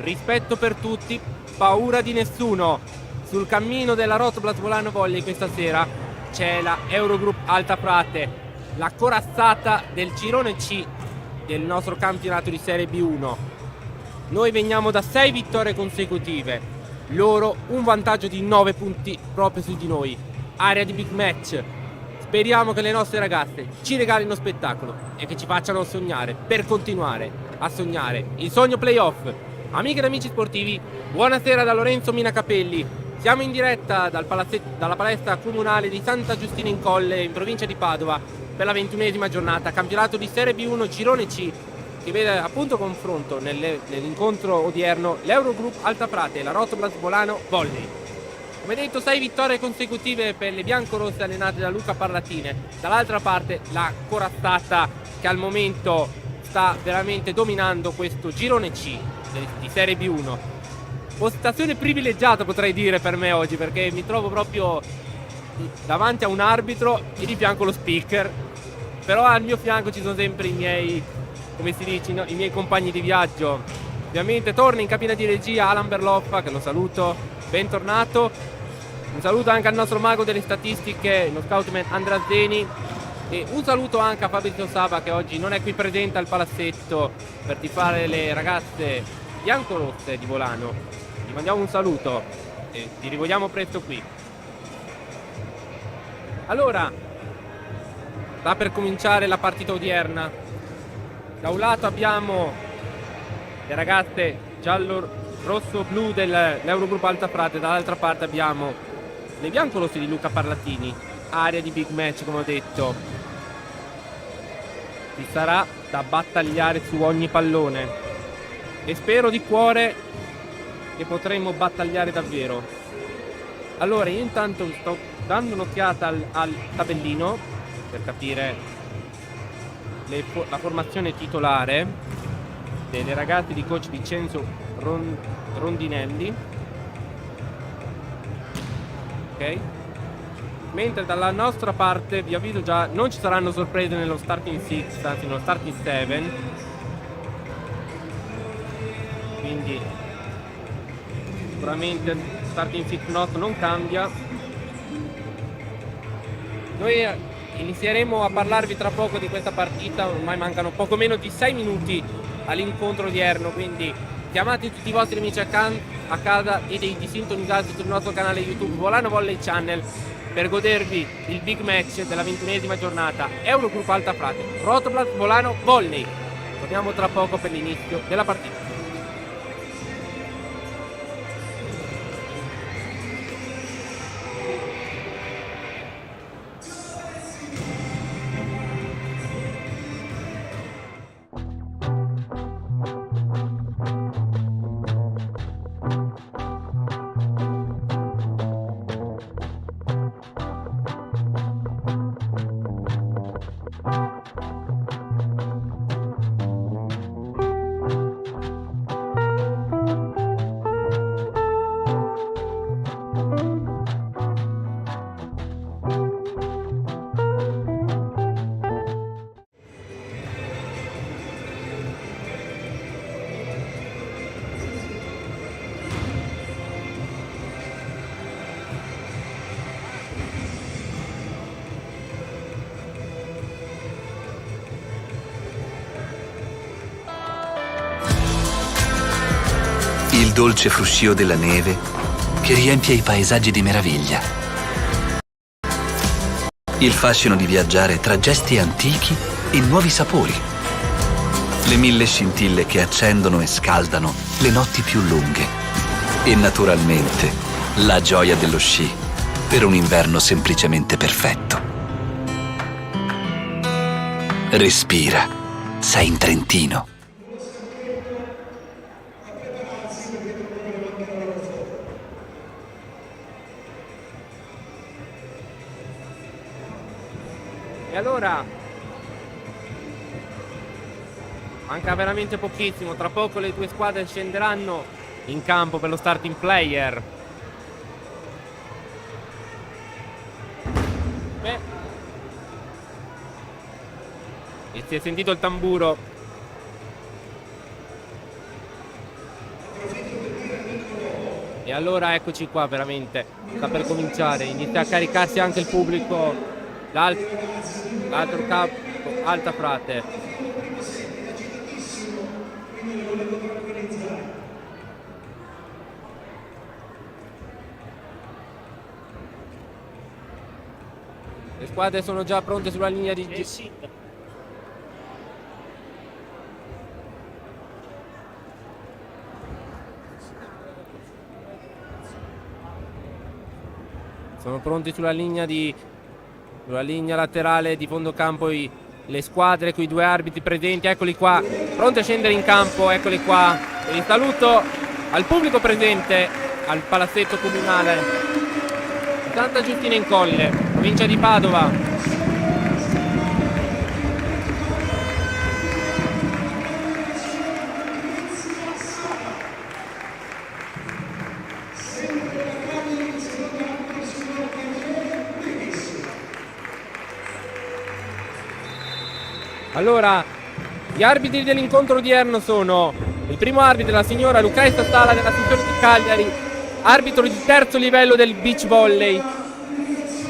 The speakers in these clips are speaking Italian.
rispetto per tutti, paura di nessuno. Sul cammino della Rotoblat Volano Volley questa sera c'è la Eurogroup Alta Frate, la corazzata del girone C del nostro campionato di Serie B1. Noi veniamo da 6 vittorie consecutive, loro un vantaggio di 9 punti proprio su di noi. Area di big match. Speriamo che le nostre ragazze ci regalino spettacolo e che ci facciano sognare per continuare a sognare il sogno playoff. Amiche ed amici sportivi, buonasera da Lorenzo Minacapelli. Siamo in diretta dalla palestra comunale di Santa Giustina in Colle, in provincia di Padova, per la 21esima giornata, campionato di Serie B1 Girone C, che vede appunto confronto nell'incontro odierno l'Eurogroup Alta Frate e la Rotoblat Volano Volley. Come detto, 6 vittorie consecutive per le biancorosse allenate da Luca Parlatine. Dall'altra parte la corazzata che al momento sta veramente dominando questo girone C di Serie B1. Postazione privilegiata potrei dire per me oggi, perché mi trovo proprio davanti a un arbitro e di fianco lo speaker, però al mio fianco ci sono sempre i miei, come si dice, no? I miei compagni di viaggio. Ovviamente torna in cabina di regia Alan Berloffa, che lo saluto, bentornato. Un saluto anche al nostro mago delle statistiche, lo scoutman Andrea Zeni, e un saluto anche a Fabrizio Saba, che oggi non è qui presente al palazzetto per tifare le ragazze biancorosse di Volano. Gli mandiamo un saluto e ti rivogliamo presto qui. Allora, sta per cominciare la partita odierna. Da un lato abbiamo le ragazze giallo-rosso-blu dell'Eurogroup Alta Frate, dall'altra parte abbiamo le biancorosse di Luca Parlatini, area di big match come ho detto. Ci sarà da battagliare su ogni pallone e spero di cuore che potremo battagliare davvero. Allora, io intanto sto dando un'occhiata al tabellino per capire la formazione titolare delle ragazze di coach Vincenzo Rondinelli. Ok, mentre dalla nostra parte vi avviso già, non ci saranno sorprese nello starting 6, anzi nello starting 7, quindi sicuramente il starting 6 nostro non cambia. Noi inizieremo a parlarvi tra poco di questa partita, ormai mancano poco meno di 6 minuti all'incontro odierno, quindi chiamate tutti i vostri amici a casa e dei disintonizzati sul nostro canale YouTube Volano Volley Channel per godervi il big match della 21esima giornata Eurogroup Alta Frate Rotoblat Volano Volley. Torniamo tra poco per l'inizio della partita. Il dolce fruscio della neve che riempie i paesaggi di meraviglia. Il fascino di viaggiare tra gesti antichi e nuovi sapori. Le 1000 scintille che accendono e scaldano le notti più lunghe. E naturalmente la gioia dello sci per un inverno semplicemente perfetto. Respira, sei in Trentino. E allora manca veramente pochissimo, tra poco le due squadre scenderanno in campo per lo starting player. Beh, e si è sentito il tamburo. E allora eccoci qua, veramente sta per cominciare, inizia a caricarsi anche il pubblico, l'altro campo, Alta Frate. Le squadre sono già pronte sulla linea di sono pronti sulla linea laterale di fondo campo le squadre con i due arbitri presenti, eccoli qua, pronti a scendere in campo, eccoli qua. Il saluto al pubblico presente al palazzetto comunale Santa Giustina in Colle, provincia di Padova. Allora, gli arbitri dell'incontro odierno sono il primo arbitro, la signora Lucrezia Stala della sezione di Cagliari, arbitro di terzo livello del beach volley,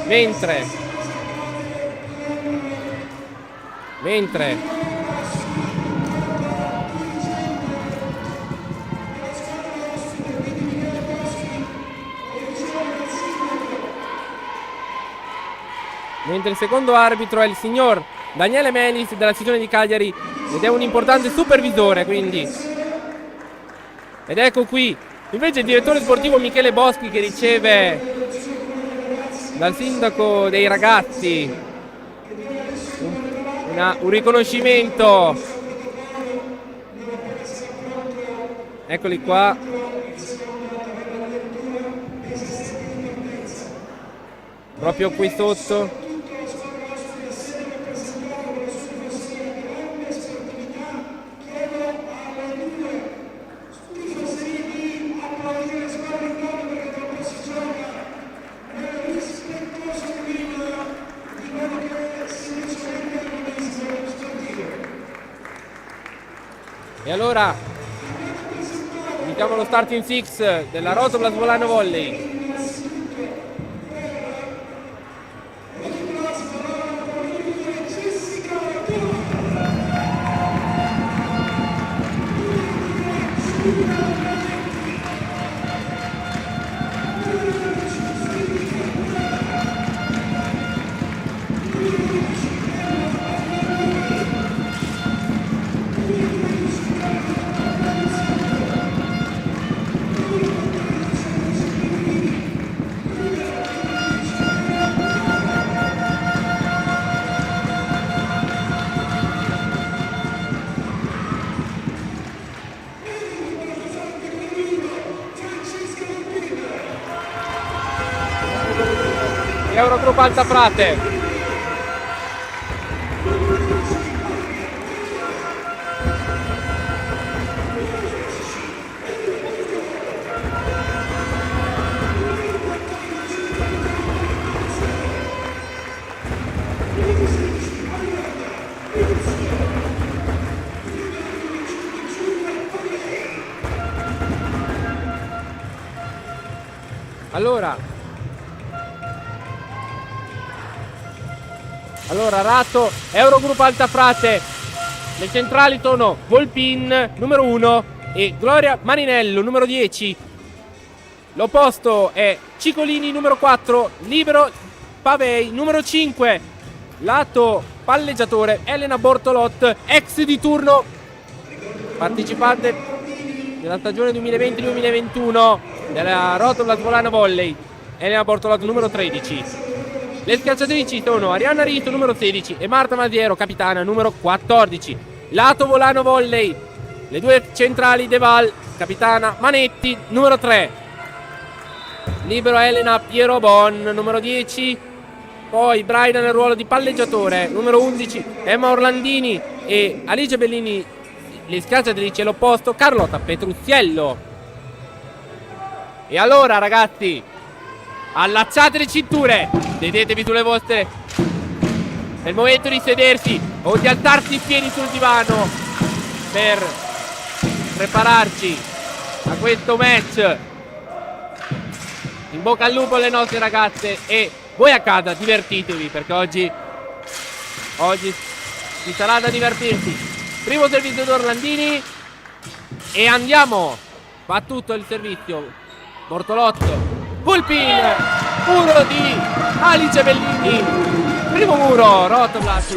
mentre il secondo arbitro è il signor Daniele Melis della sezione di Cagliari ed è un importante supervisore, quindi. Ed ecco qui invece il direttore sportivo Michele Boschi che riceve dal sindaco dei ragazzi un riconoscimento. Eccoli qua. Proprio qui sotto. E allora iniziamo lo starting six della Roto Blasvolano Volley. Eurogroup Alta Frate. Allora Rato, Eurogroup Alta Frate. Le centrali sono Volpin, numero 1, e Gloria Marinello, numero 10. L'opposto è Cicolini, numero 4, Libero Pavei, numero 5. Lato palleggiatore Elena Bortolot, ex di turno, partecipante della stagione 2020-2021 della Roto Blasvolano Volley, Elena Bortolot, numero 13. Le schiacciatrici sono Arianna Rito, numero 16, e Marta Masiero, capitana, numero 14. Lato Volano Volley, le due centrali De Val, capitana Manetti, numero 3. Libero Elena Piero Bon, numero 10. Poi Braida nel ruolo di palleggiatore, numero 11. Emma Orlandini e Alice Bellini, le schiacciatrici, all'opposto Carlotta Petruziello. E allora ragazzi, allacciate le cinture, sedetevi sulle vostre. È il momento di sedersi o di alzarsi in piedi sul divano per prepararci a questo match In bocca al lupo alle nostre ragazze e voi a casa divertitevi, perché oggi ci sarà da divertirsi. Primo servizio d'Orlandini e andiamo. Va tutto il servizio. Bortolotto, full pin, muro di Alice Bellini. Primo muro, Rotoblast.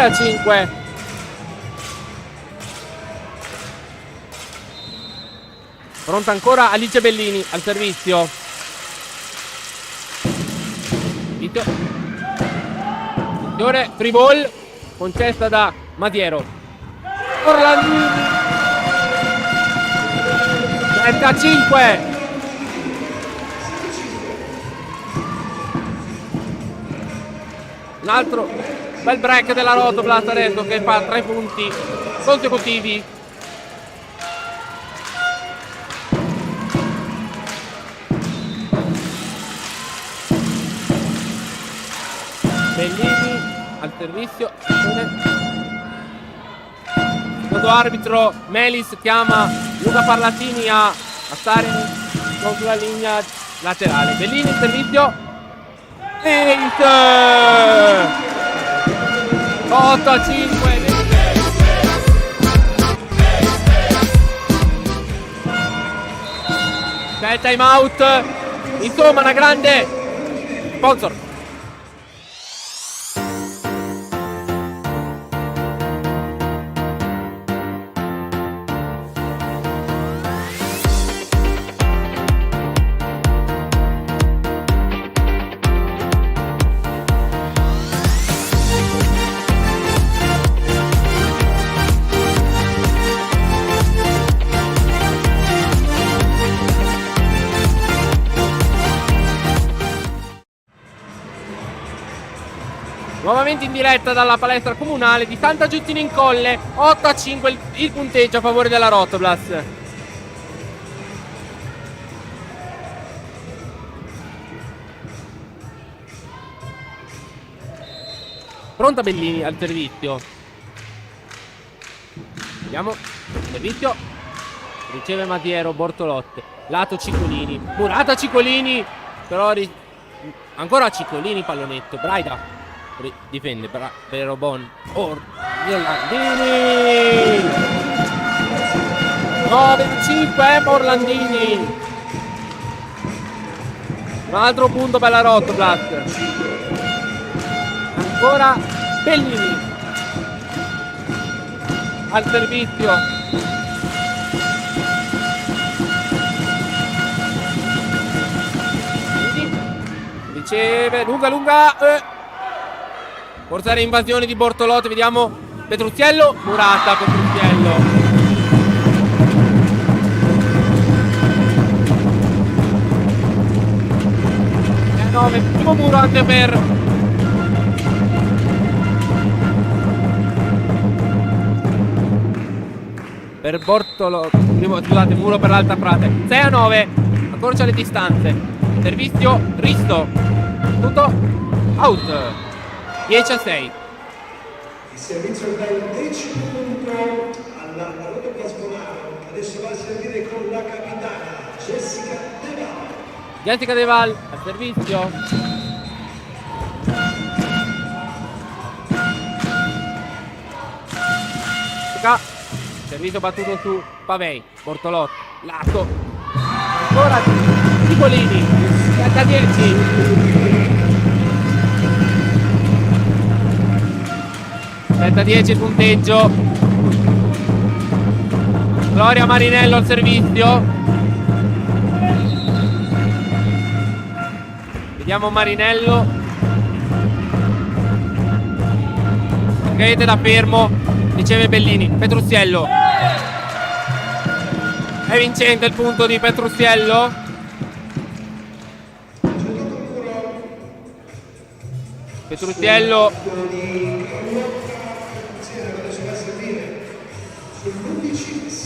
6-5. Pronta ancora Alice Bellini al servizio. Vittoria, free ball concessa da Masiero. Orlandini 35. Un altro bel break della Rotoblast adesso, che fa 3 punti consecutivi. Bellini al servizio. Secondo arbitro Melis chiama Luca Parlatini a stare sulla linea laterale. Bellini al servizio. 8-5. C'è time out. Insomma, una grande sponsor. Nuovamente in diretta dalla palestra comunale di Santa Giustina in Colle. 8-5 il punteggio a favore della Rotoblast. Pronta Bellini al servizio. Vediamo. Servizio. Riceve Masiero, Bortolotti. Lato Ciccolini. Murata Ciccolini. Però ancora Ciccolini pallonetto. Braida difende per Robon. Orlandini 9-5 Orlandini. Un altro punto per la Rotoblast. Ancora Bellini al servizio. Riceve lunga. Forzare invasione di Bortolotti. Vediamo Petruziello. Murata Petruziello. 9. Primo muro anche per Bortolotti. Scusate, muro per l'Alta Frate. 6-9. Accorcia le distanze. Servizio Risto. Tutto out. 10-6. Il servizio dal 10 punto alla Rotoblast Bolano. Adesso va a servire con la capitana Jessica Deval. Jessica Deval al servizio. Servizio battuto su Pavei. Bortolotti. Lato. Ancora Ciccolini. 7-10. 7-10 il punteggio. Gloria Marinello al servizio. Vediamo Marinello. Rete da fermo. Riceve Bellini. Petruziello. È vincente il punto di Petruziello. Petruziello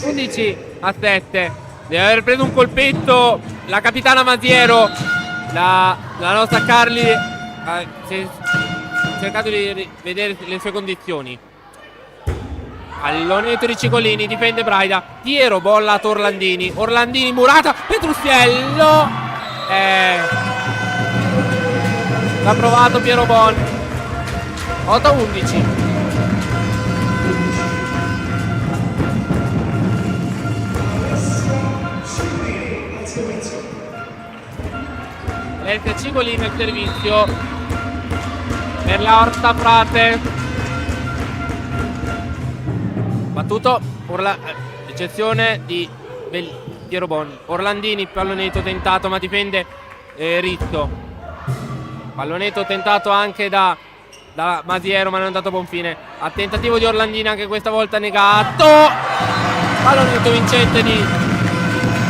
11-7. Deve aver preso un colpetto la capitana Masiero. La nostra Carli ha cercato di vedere le sue condizioni. Allonetto di Ciccolini, difende Braida. Piero bolla Orlandini. Orlandini, Murata, Petruziello. L'ha provato Piero Bon. 8-11. Ciccolini al servizio per la Alta Frate. battuto eccezione di Piero Bon. Orlandini, pallonetto tentato ma difende Rizzo. Pallonetto tentato anche da Masiero ma non è andato a buon fine. A tentativo di Orlandini anche questa volta negato. Pallonetto vincente di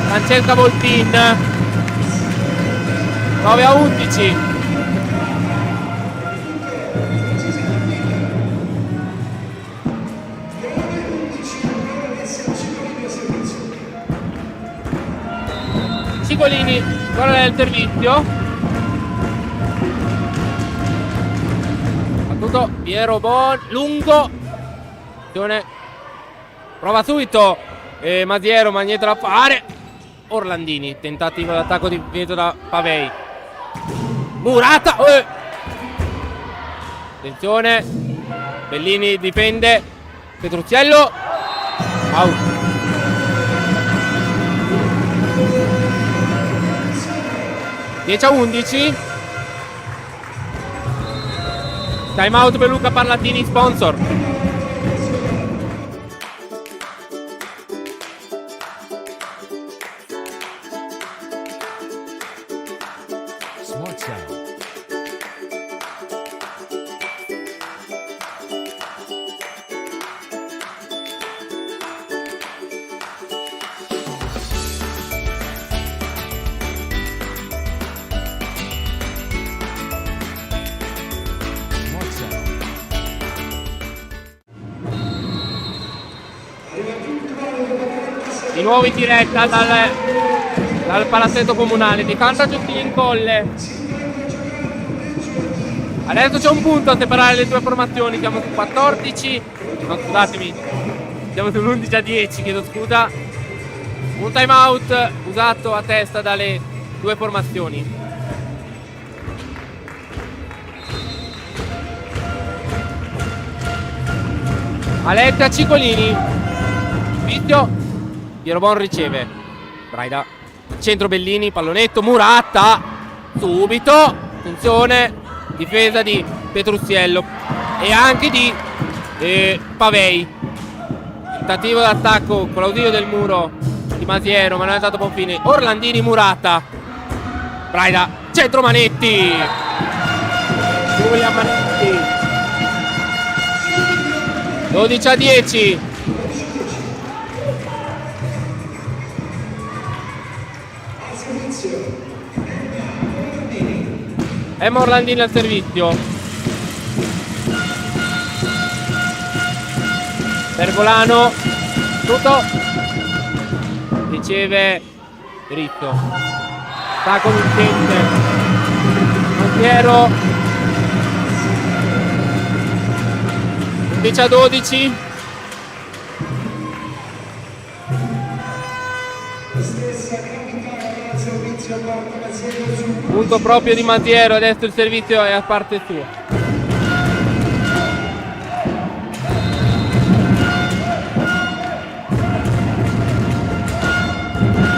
Francesca Volpin. 9-11. Cigolini, guarda del servizio. Battuto Piero Bon, lungo. Prova subito Masiero, ma niente da fare. Orlandini, tentativo d'attacco di Vieto da Pavei. Murata. Attenzione. Bellini difende. Petrucciello. Out. Dieci a 11. Time out per Luca Parlatini, sponsor. Smart Sound. Di nuovo in diretta dal palazzetto comunale di Santa Giustina in Colle. Adesso c'è un punto a separare le due formazioni. Siamo su 14. No, scusatemi. Siamo sull'11 a 10, chiedo scusa. Un time out usato a testa dalle due formazioni. Aletta Ciccolini. Video. Piero Bon riceve. Braida. Centro Bellini, pallonetto, Murata. Subito. Attenzione. Difesa di Petrucciello. E anche di Pavei. Tentativo d'attacco con l'ausilio del muro di Masiero, ma non è andato a buon fine. Orlandini, Murata. Braida. Centro Manetti. Giulia Manetti. 12 a 10. Emma Orlandini al servizio. Pergolano. Tutto. Riceve Rizzo. Stacco vincente. Montiero. 11 a 12. Punto proprio di Masiero, adesso il servizio è a parte sua.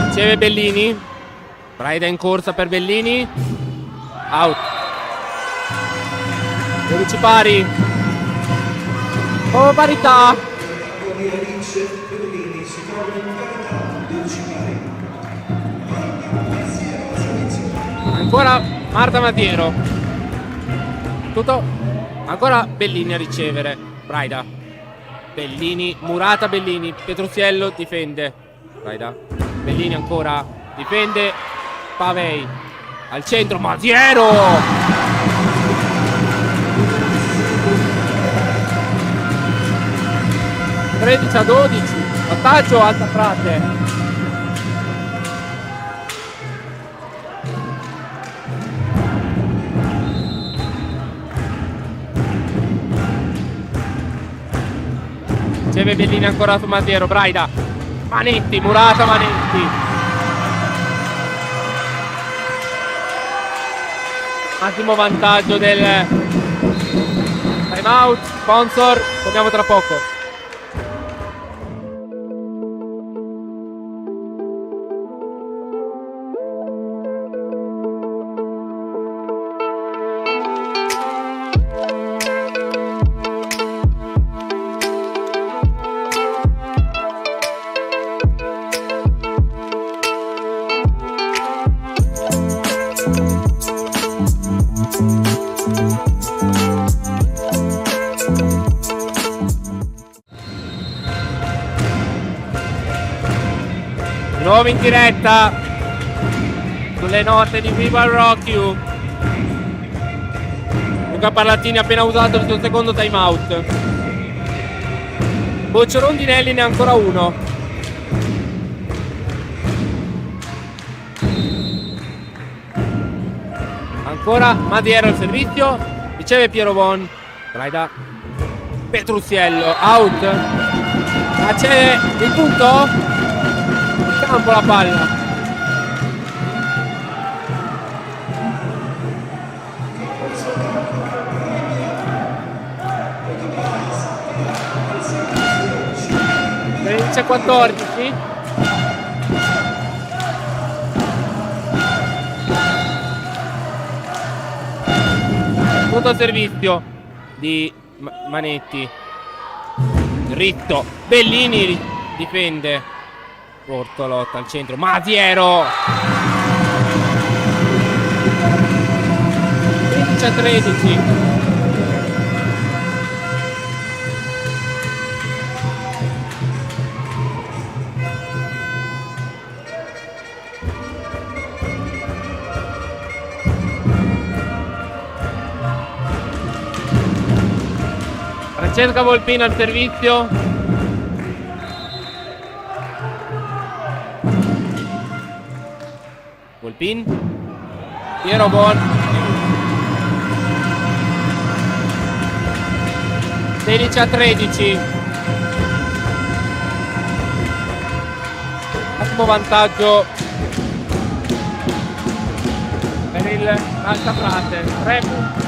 Riceve Bellini. Braida in corsa per Bellini. Out. 12 pari. Oh, parità. Ancora Marta Masiero. Tutto. Ancora Bellini a ricevere. Braida. Bellini. Murata Bellini. Petrucciello difende. Braida. Bellini ancora. Difende. Pavei. Al centro. Masiero. (13 a 12). Vantaggio Alta Frate. Riceve Bellini ancora su Masiero. Braida. Manetti. Murata Manetti. Massimo vantaggio del time out. Sponsor. Torniamo tra poco. siamo in diretta sulle note di Viva Rock You. Luca Parlatini ha appena usato il suo secondo time out. Boccio Rondinelli ne ha ancora uno. Ancora Madiero al servizio, riceve Piero Bon, Braida, Petruziello, out, ma c'è il punto? In campo la palla. C'è 14. Punto al servizio di Manetti. Dritto. Bellini difende. Bortolotta al centro. Masiero. 15-13. Francesca Volpini al servizio. Volpin. Piero Bon. 16-13. Ottimo vantaggio per il Altaprate. 3 punti.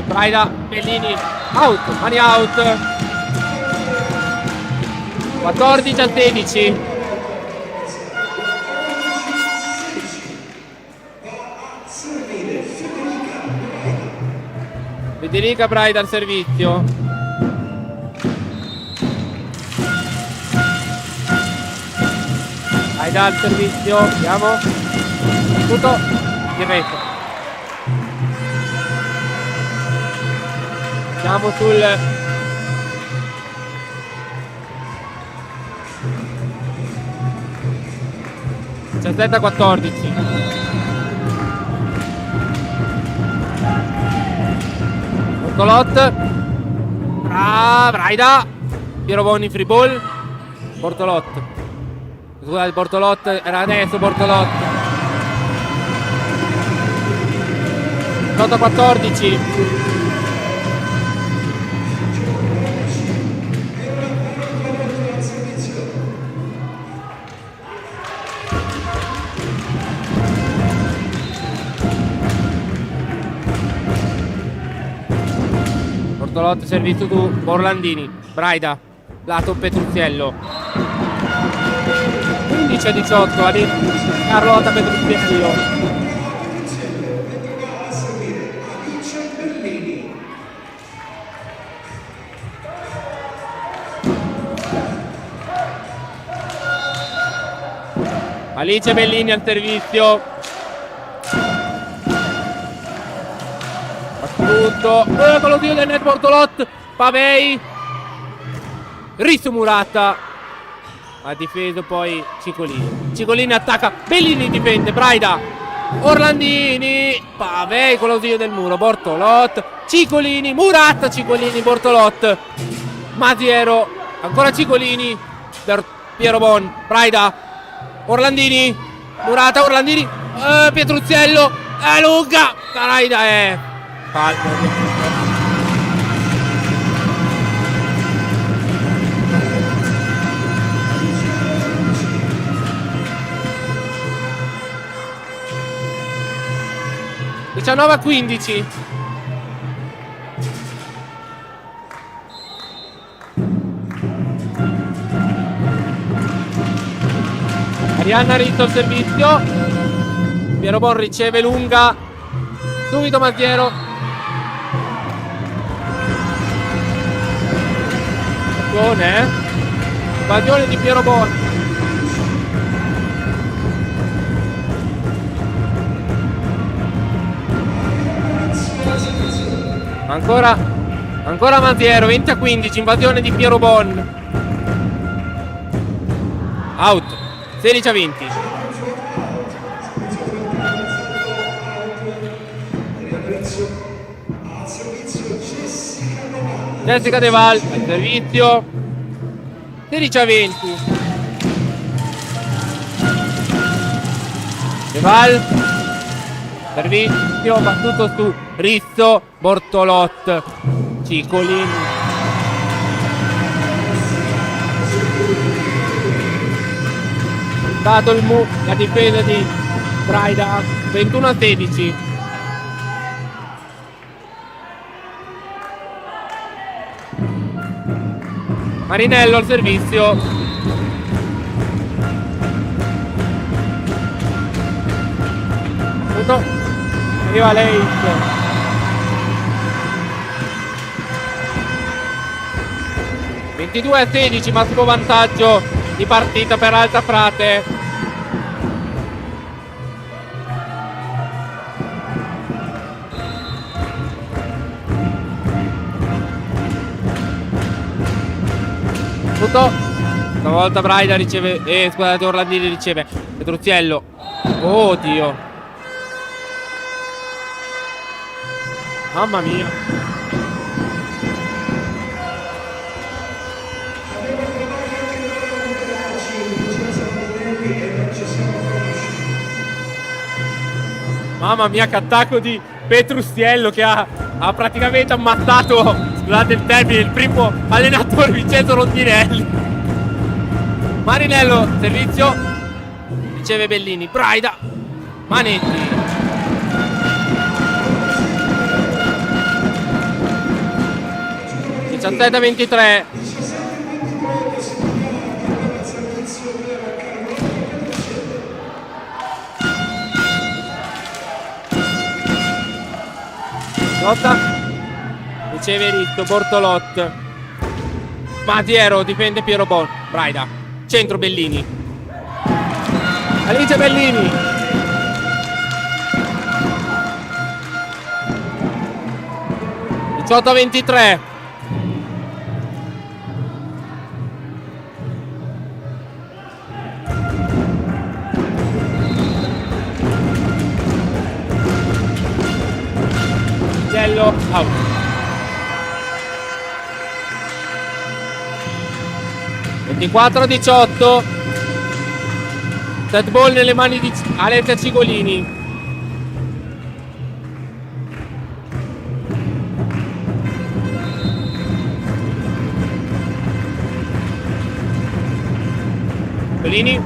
Braida, Bellini, out, mani out. 14-16. Federica Braida al servizio. Braida al servizio, andiamo. Tutto in rete. Siamo sul 17-14. Bortolot. Braida. Piero Bonni free ball. Bortolot. Scusate, Bortolot era adesso Bortolot. 18-14. Bortolotti, servizio tu, Orlandini, Braida, lato Petruziello. 15-18, Carlotta Petruziello. Alice Bellini al servizio. Tutto con lo tiro del net Bortolot. Pavei. Rizzo Murata. Ha difeso poi Cicolini. Cicolini attacca. Bellini difende. Braida. Orlandini. Pavei con lo tiro del muro. Bortolot. Cicolini. Murata. Cicolini. Bortolot. Masiero. Ancora Cicolini. Piero Bon. Braida. Orlandini. Murata. Orlandini. Pietruziello. Lunga. Braida è. Calmo. 19-15. Arianna Rizzo al servizio. Piero Bon riceve lunga. Subito Mazziero. Baglione di Piero Bon. Ancora Ancora Masiero, 20-15, invasione di Piero Bon. Out, 16-20. Jessica De Val al servizio, 16-20. De Val, servizio battuto su Rizzo, Bortolot, Cicolini. Dato la difesa di Braida, 21-16. Marinello al servizio. Punto. Arriva Leite. (22-16), massimo vantaggio di partita per Alta Frate. Stavolta Braida riceve, scusate, Orlandini riceve. Petruziello. Oh Dio. Mamma mia. Mamma mia, che attacco di Petruziello, che ha praticamente ammazzato, scusate il termine, il primo allenatore Vincenzo Rondinelli. Marinello, servizio, riceve Bellini. Braida, Manetti. (17-23). Lotta, riceve Rizzo, Bortolot. Masiero, difende Piero Bon. Braida, centro Bellini. Alice Bellini. (18-23). Out. (24-18). Set ball nelle mani di Alessia Cigolini. Bellini,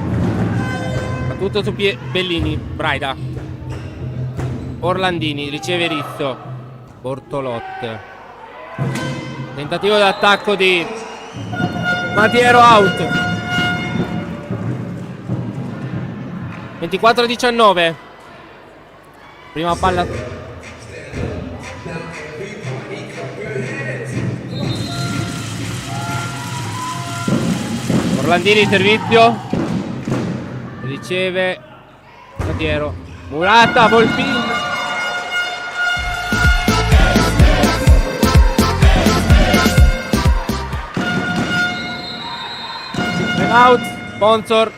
battuto su Bellini. Braida, Orlandini, riceve Rizzo. Bortolot, tentativo d'attacco di Matiero, out. 24-19. Prima palla. Orlandini, servizio, riceve Matiero. Murata, Volpin. Out, sponsor.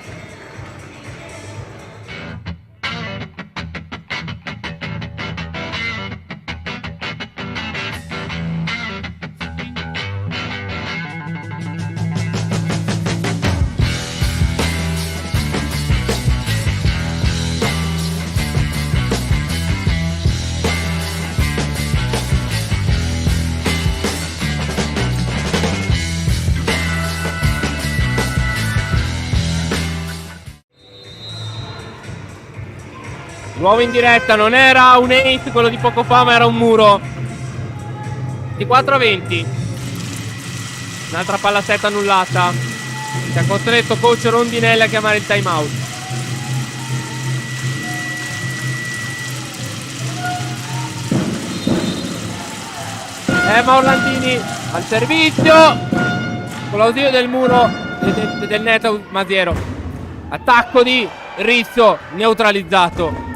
Nuovo in diretta, non era un ace quello di poco fa, ma era un muro. 24-20. Un'altra palla setta annullata. Si è costretto coach Rondinelli a chiamare il time out. Orlandini al servizio, con l'ausilio del muro del net Masiero. Attacco di Rizzo, neutralizzato.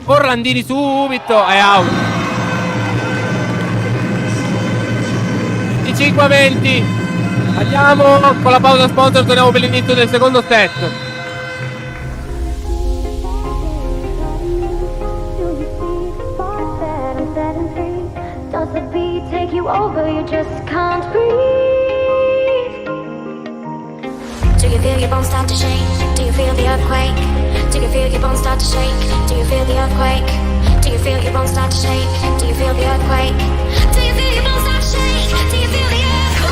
Orlandini subito, è out. 25-20. Andiamo con la pausa sponsor, torniamo per l'inizio del secondo set. Does the beat take you over? You just can't breathe. Do you feel your bones start to shake? Do you feel the earthquake? Do you feel your bones start to shake? Do you feel the earthquake? Do you feel your bones start to shake? Do you feel the earthquake? Do you feel your bones start to shake? Do you feel the earthquake?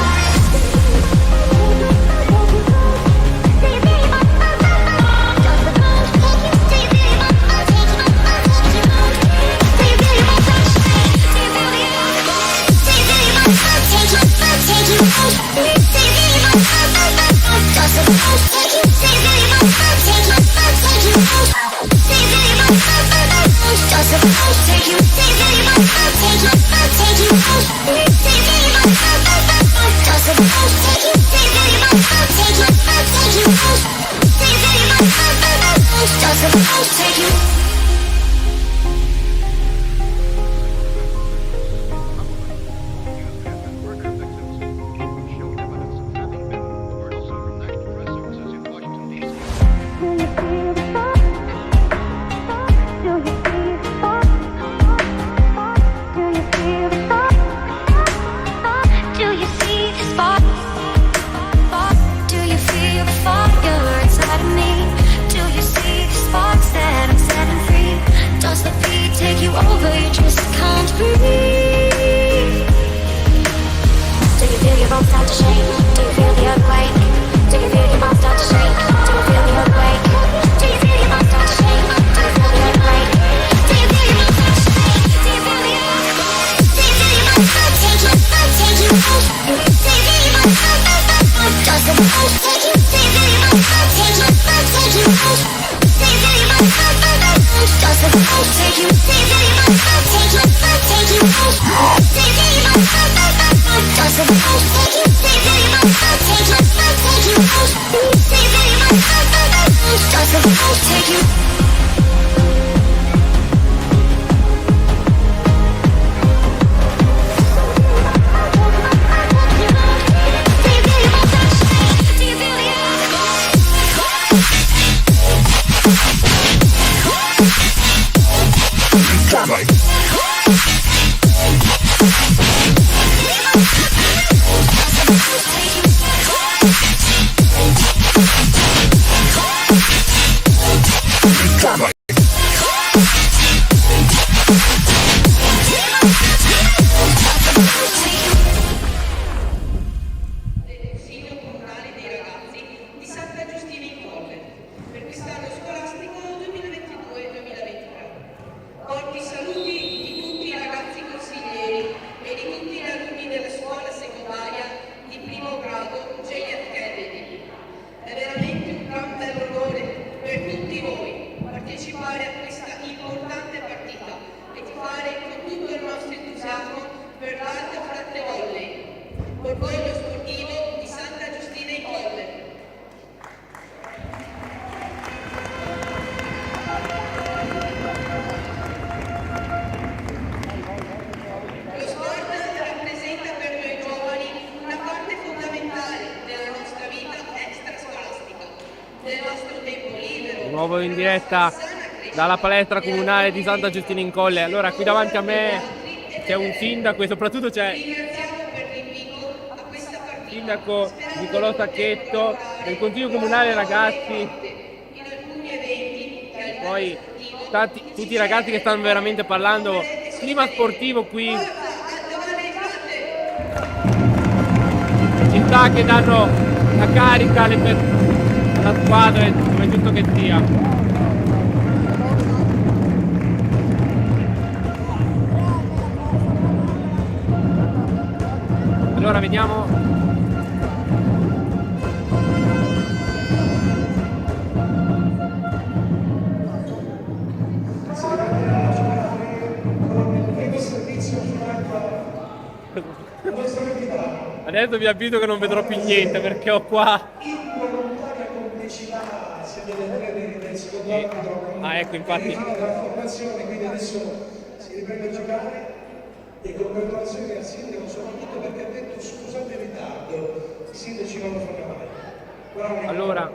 Nuovo in diretta dalla palestra comunale di Santa Giustina in Colle. Allora, qui davanti a me c'è un sindaco e soprattutto c'è il sindaco Nicolò Sacchetto del Consiglio Comunale Ragazzi, poi tutti i ragazzi che stanno veramente parlando. Clima sportivo qui, città che danno la carica alla squadra, come è giusto che sia. Allora vediamo. Adesso vi avviso che non vedrò più niente perché ho qua. Ah, ecco, infatti. le congratulazioni al sindaco soprattutto perché ha detto scusate il ritardo, i sindaci non lo fanno mai. Bravo. Allora,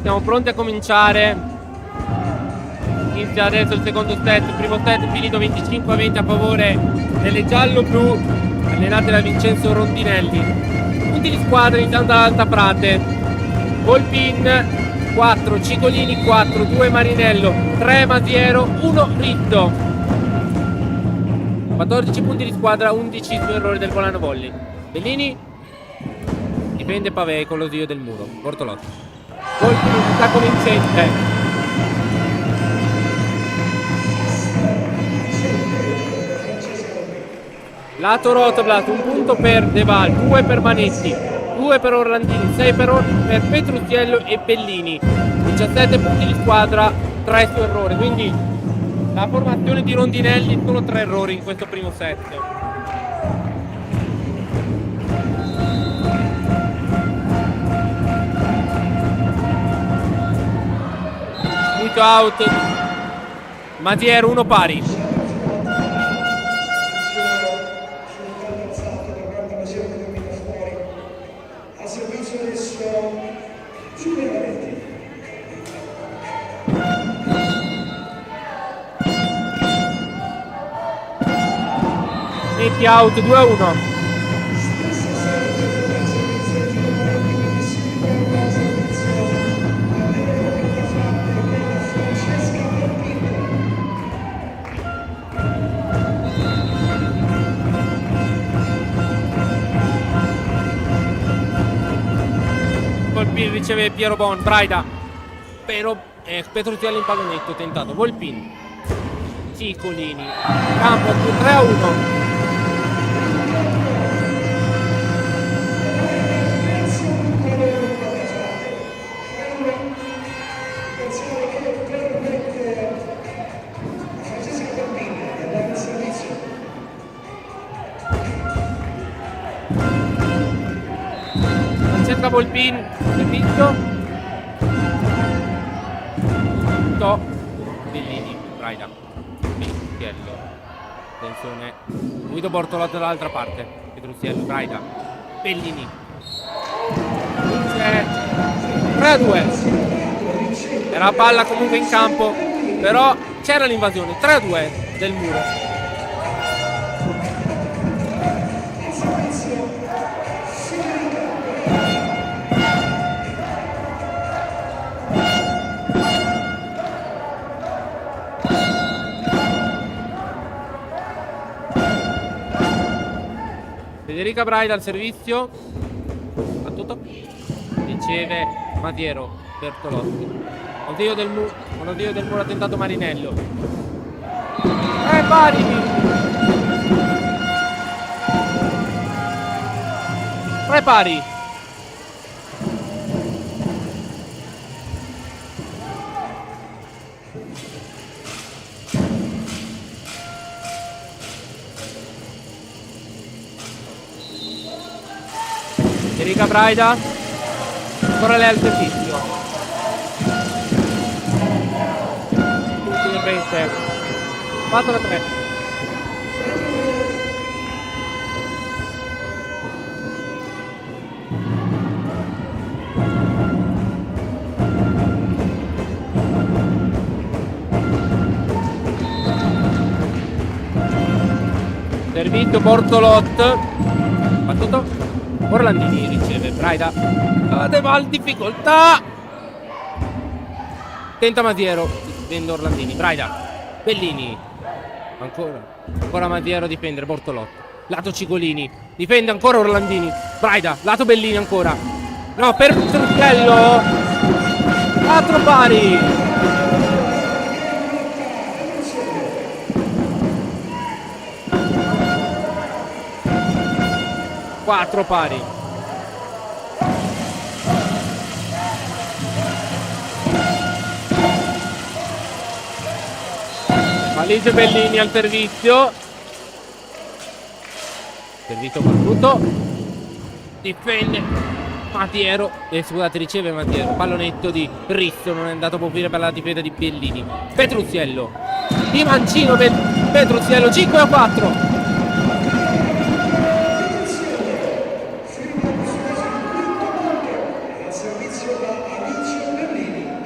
siamo pronti a cominciare. Inizia adesso il secondo set. Il primo set finito 25-20 a favore delle giallo-blu, allenate da Vincenzo Rondinelli. Punti di squadra iniziando dall'Alta Prate. Volpin 4, Cigolini 4, 2 Marinello, 3 Masiero, 1 Ritto. 14 punti di squadra, 11 su errore del Volano Volley. Bellini difende Pavei con lo zio del muro. Bortolotti. Volpin attacco vincente. Lato Rotoblat, un punto per Deval, 2 per Manetti, 2 per Orlandini, 6 per Petrucciello e Bellini. 17 punti di squadra, 3 su errore. Quindi la formazione di Rondinelli sono 3 errori in questo primo set. Finito out. Masiero 1 pari. Al servizio adesso Giulio Valentin. Metti out 2-1. Volpin riceve Piero Bon, Braida, Petruccielli in pallonetto, tentato, Volpin, Ciccolini, campo 3-1. Cerca Volpin, servizio. To. Bellini, Braida. Petrucciello. Attenzione. Guido Bortolotto dall'altra parte. Petrucciello, Braida. Bellini. Vince 3-2. Era la palla comunque in campo, però c'era l'invasione. 3-2 del muro. Federica Braida al servizio. Battuto. Riceve Masiero. Bertolotti. Oddio del muro ha tentato Marinello. Pari. 3 pari. Federica Braida, ancora lei al servizio. Punti in rete. 4-3. Servizio Bortolot. Battuto. Orlandini riceve Braida. Deval difficoltà. Tenta Masiero. Difende Orlandini. Braida. Bellini. Ancora Masiero a difendere. Bortolotto. Lato Cigolini. Difende ancora Orlandini. Braida. Lato Bellini ancora. No, per Petrucciello. 4 pari. Quattro pari. Valise Bellini al servizio. Servizio battuto. Difende Matiero. Scusate, riceve Matiero. Pallonetto di Risso. Non è andato a coprire per la difesa di Bellini. Petruziello. Di mancino Petruziello. 5-4.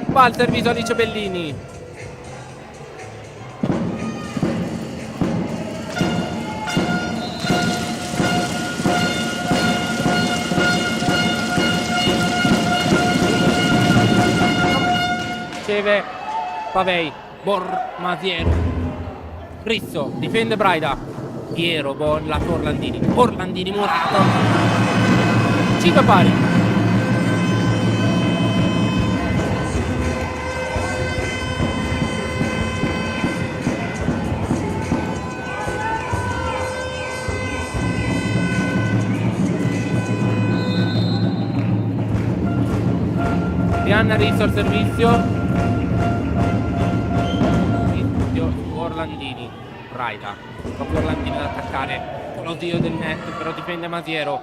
Va al servizio Alice Bellini. Riceve Pavei. Masiero. Risso. Difende Braida. Piero. La Orlandini. Orlandini murato. 5 pari. Rianna Risso al servizio Orlandini. Braida. Proprio Orlandini ad attaccare con lo dio del net, però difende Masiero.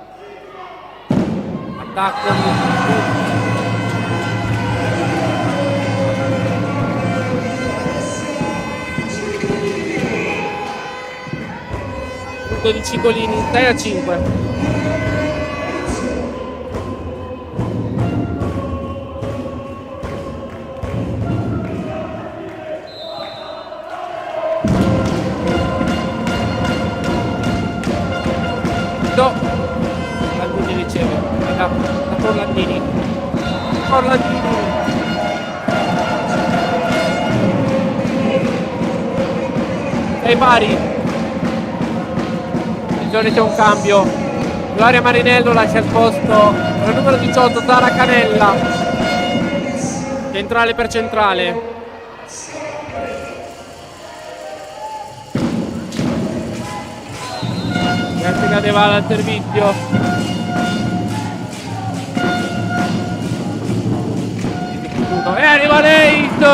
Attacco punto di Cigolini. 6-5. Orlandini riceve da Orlandini. Sei pari. C'è un cambio. Gloria Marinello lascia il posto al numero 18 Sara Canella. Centrale per centrale. Jessica De Val al servizio. E arriva Nate.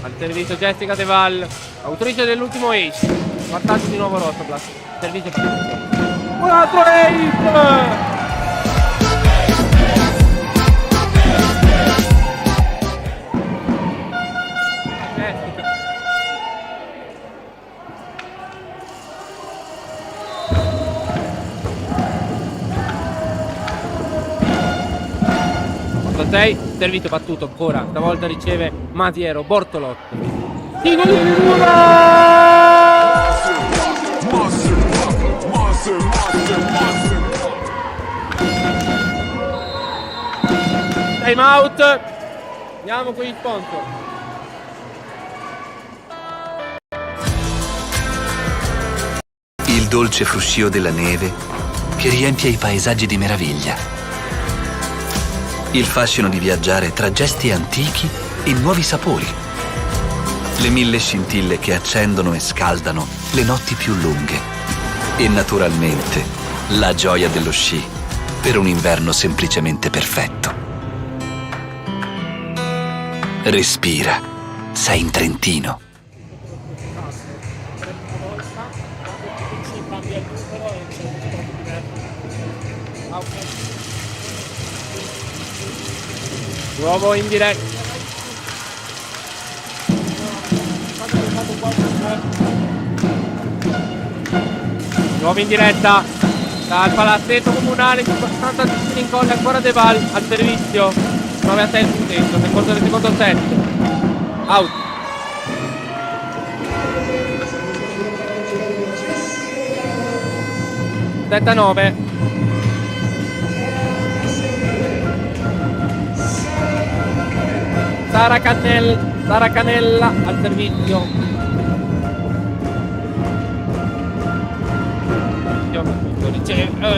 Al servizio Jessica De Val, autrice dell'ultimo ace. Vantaggio di nuovo Rotoblas. Servizio partito. Un altro ace! Servito battuto ancora, stavolta riceve Masiero. Bortolotti. Tigolini time out. Andiamo con gli sponsor. Il dolce fruscio della neve che riempie i paesaggi di meraviglia. Il fascino di viaggiare tra gesti antichi e nuovi sapori. Le 1000 scintille che accendono e scaldano le notti più lunghe. E naturalmente la gioia dello sci per un inverno semplicemente perfetto. Respira, sei in Trentino. Nuovo in diretta. Nuovo in diretta dal palazzetto comunale 60 in colla, ancora De Val al servizio. 9-6 sul dentro, secondo set. Out. Setta 9. Sara Canella al servizio.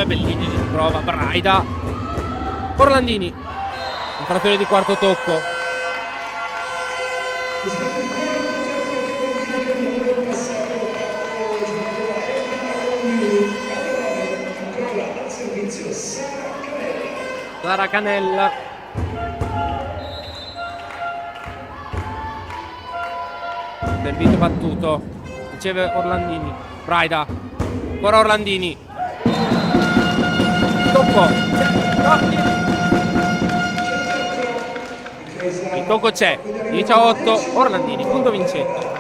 Bellini prova Braida. Orlandini. Infrazione di quarto tocco. Clara Canella. Servito battuto. Riceve Orlandini. Braida. Ancora Orlandini. Tocco. Il tocco c'è. 10-8. Orlandini. Punto vincente.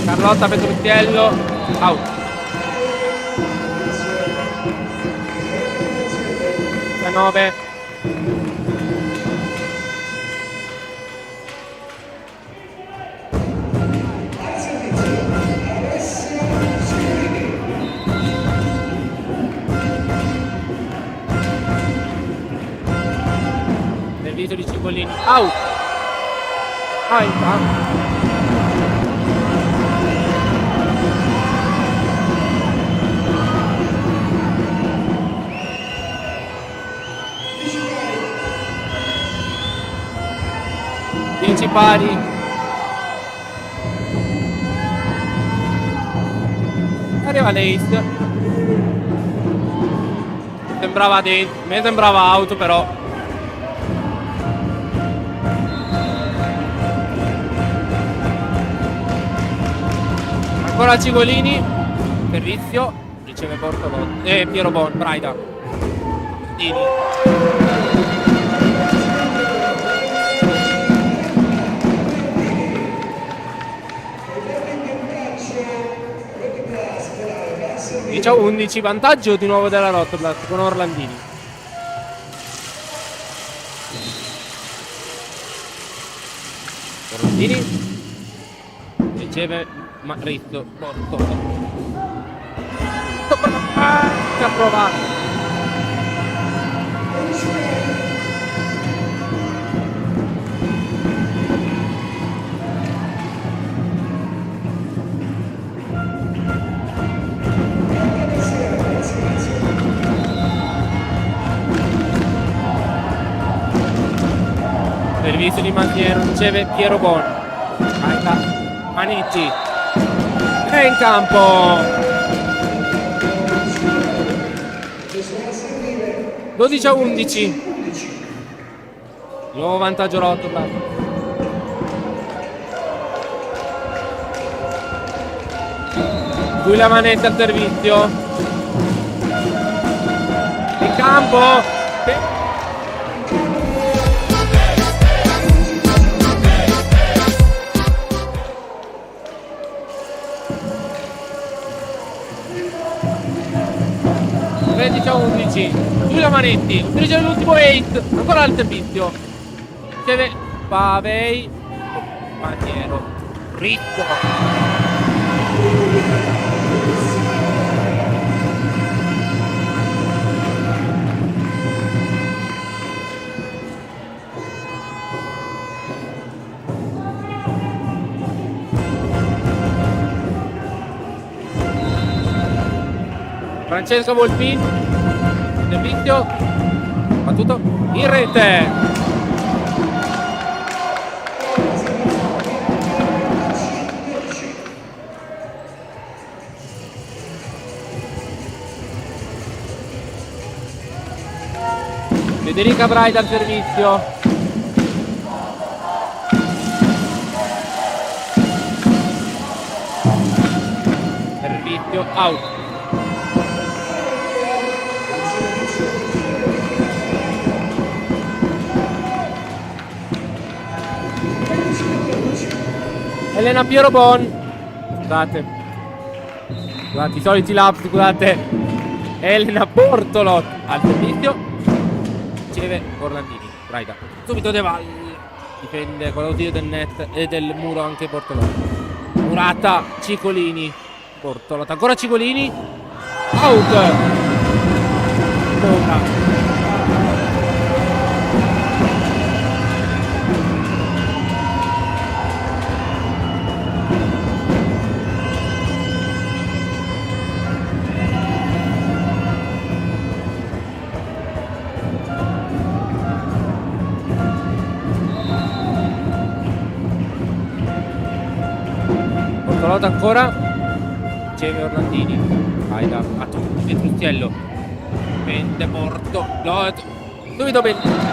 Carlotta Petruzziello, out. Da 9. Servizio di Cipollini, out. Pari. Arriva l'Ace. Sembrava dentro. A me sembrava auto però. Ancora Cigolini. Servizio. Riceve Bortolotti. Piero Bon. Braida. Dini. C'è 11, vantaggio di nuovo della Rotoblat con Orlandini. Orlandini riceve Rizzo. Ci ha provato. Servizio di Mantiero, riceve Piero Bon. Manetti. È in campo. 12-11. Nuovo vantaggio Rotoblat. Giulia Manetti al servizio. In campo. Giulia Manetti utilizza l'ultimo 8, ancora al servizio. Riceve Pavei. Maniero. Rizzo. Francesco Volpin. Servizio battuto in rete. Federica Braida al servizio. Servizio out. Elena Piero Bon. Scusate, i soliti lapsi, scusate. Elena Bortolotti al servizio. Riceve Orlandini. Braida. Subito De Valle. Difende con l'ausilio del net e del muro anche Bortolotti. Murata. Cicolini. Bortolotti. Ancora Cicolini. Out. Ora. pallota ancora. Riceve Orlandini. Vai da Petrucciello. Mente morto. Subito Bellini.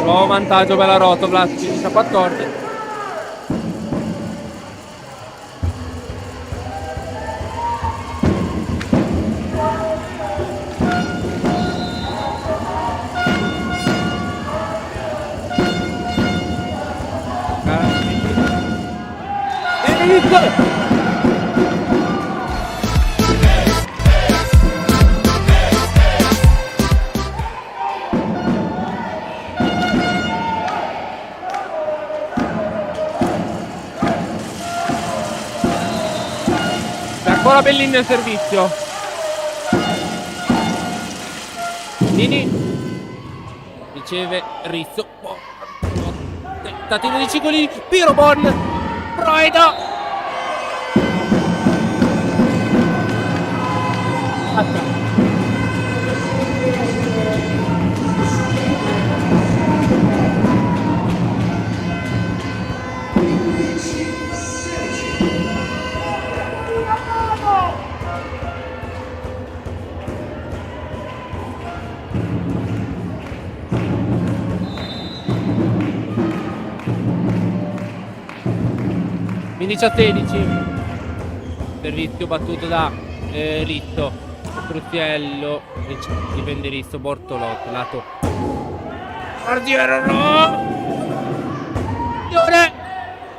Nuovo vantaggio per la Rotoplas, 15-14. Ancora Bellini nel servizio. Bellini riceve Rizzo. Tentativo di Cigolini. Pirobon. Proida. A 16. Servizio battuto da Rizzo. Petrucciello difende Rizzo. Bortolotto lato Ardiero. No,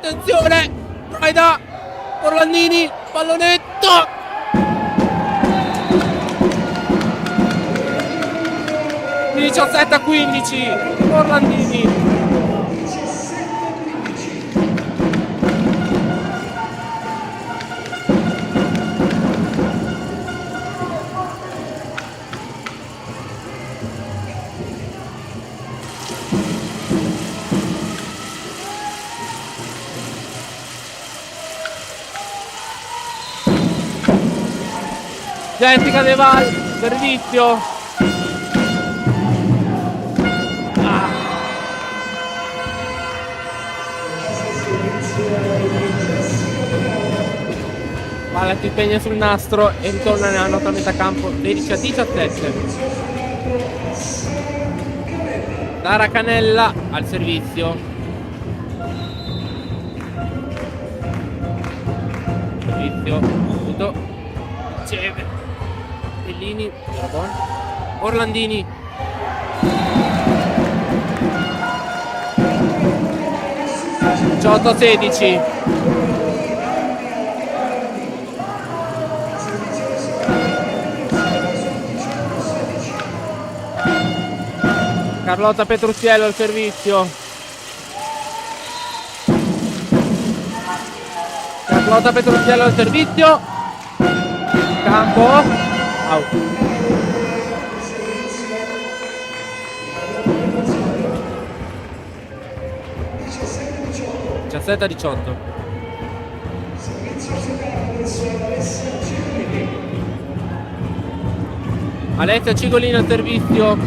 attenzione Proida. Orlandini, pallonetto. Di 17-15 Orlandini. Jessica De Val, servizio. Palla si impegna sul nastro e ritorna nella nota metà campo. 16-17. Sara Canella al servizio. Servizio tutto. Riceve Bellini, Orlandini. Ciotto 16. Carlotta Petrucciello al servizio. Carlotta Petrucciello al servizio. Campo. Out. Diciassette a 18. Alessia Cigolini al servizio.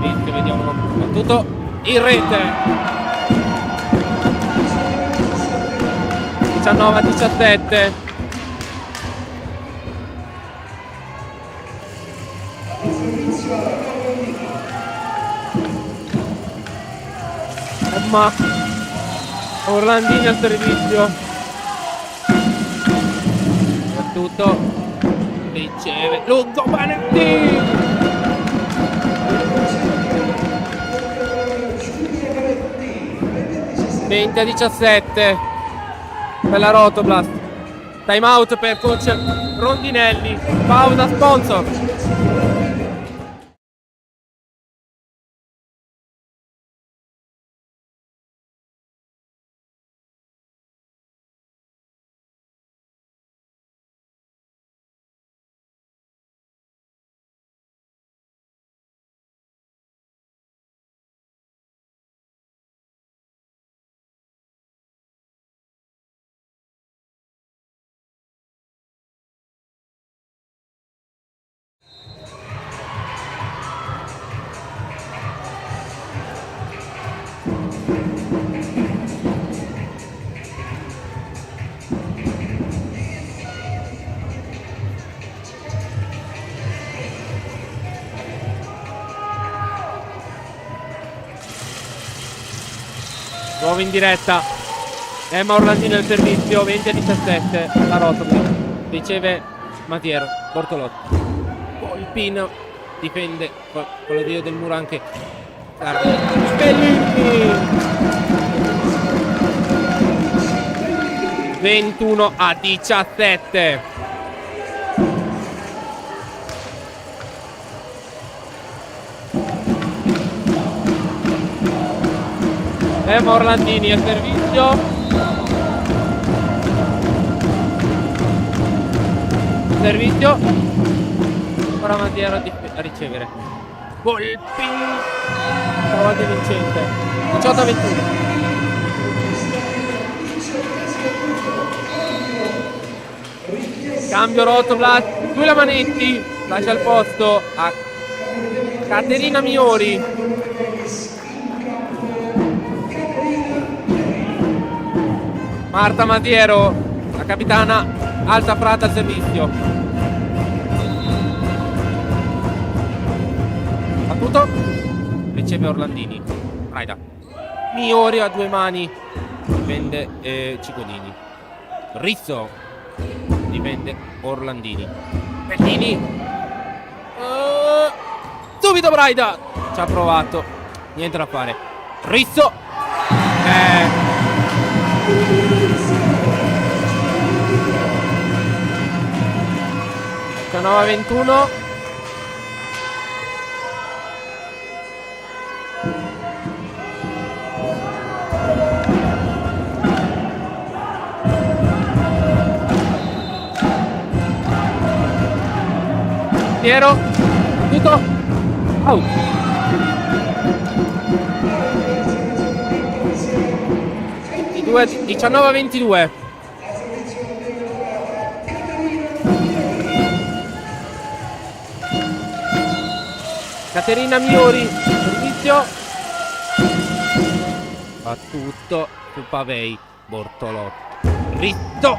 Servizio, vediamo battuto in rete. 19-17. Ma Orlandini al servizio. Battuto. Riceve. Lungo Valentin. Venti a 17 per la Rotoblast. Time out per coach Rondinelli. Pausa sponsor. Nuovo in diretta. Emma Orlandini al servizio, 20-17. La Rotoplat riceve Matiero, Bortolotti. Volpin difende con l'addio del muro anche Bellini. 21-17. Emma Orlandini al servizio. Servizio. Ora Matiero a ricevere. Volpin. Trovate vincente. 18-21. Cambio Rotoplat. Giulia Manetti lascia il posto a Caterina Miori. Marta Matiero, la capitana Alta Prata al servizio. Battuto. Riceve Orlandini. Raida. Miori a due mani. Difende Cicolini. Rizzo. Difende Orlandini. Bellini. Subito Braida. Ci ha provato. Niente da fare. Rizzo. 19-21. Piero, tutto out. I due 19-22. Caterina Miori, servizio. Battuto su Pavei, Bortolotti. Rizzo.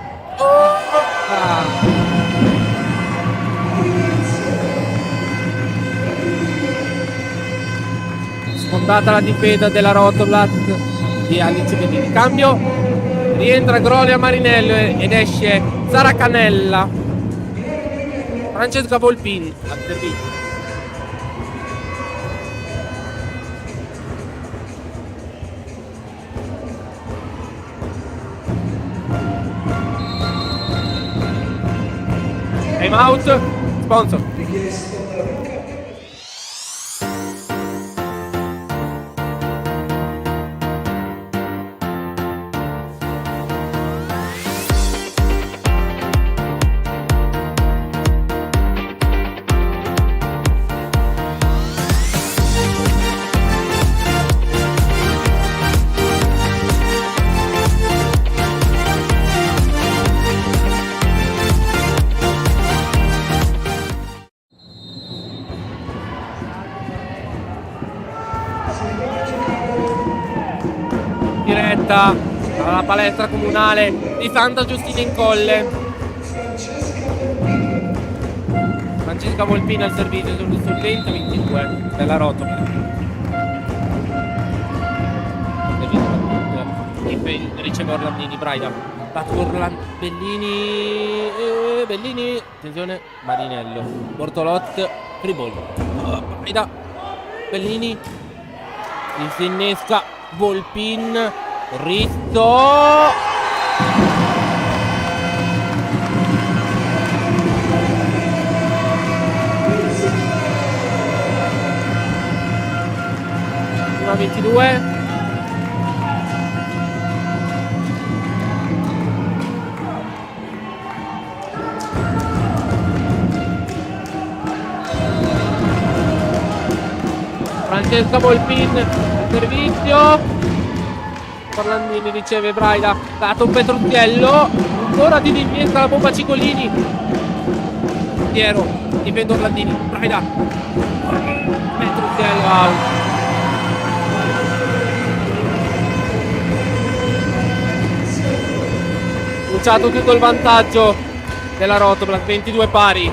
Sfondata la difesa della Rotoplat di Alice Bellini. Cambio. Rientra Gloria Marinello ed esce Sara Canella. Francesca Volpin al servizio. Time out. Sponsor. Diretta dalla palestra comunale di Santa Giustina in Colle. Francesca Volpina al servizio sul 20-22 della Rotoplat. Riceve Orlandini, Braida. Bellini. Bellini. Attenzione, Marinello. Bortolotti, Fribol. Braida. Bellini. Si innesca Volpin. Rizzo. Una 22. Francesca Volpin al servizio. Orlandini riceve Braida. Dato Petruzziello. Ancora di rinvienza la bomba Cicolini. Piero. Difende Orlandini. Braida. Petruzziello out. Luciato tutto il vantaggio della Rotoplat. 22 pari.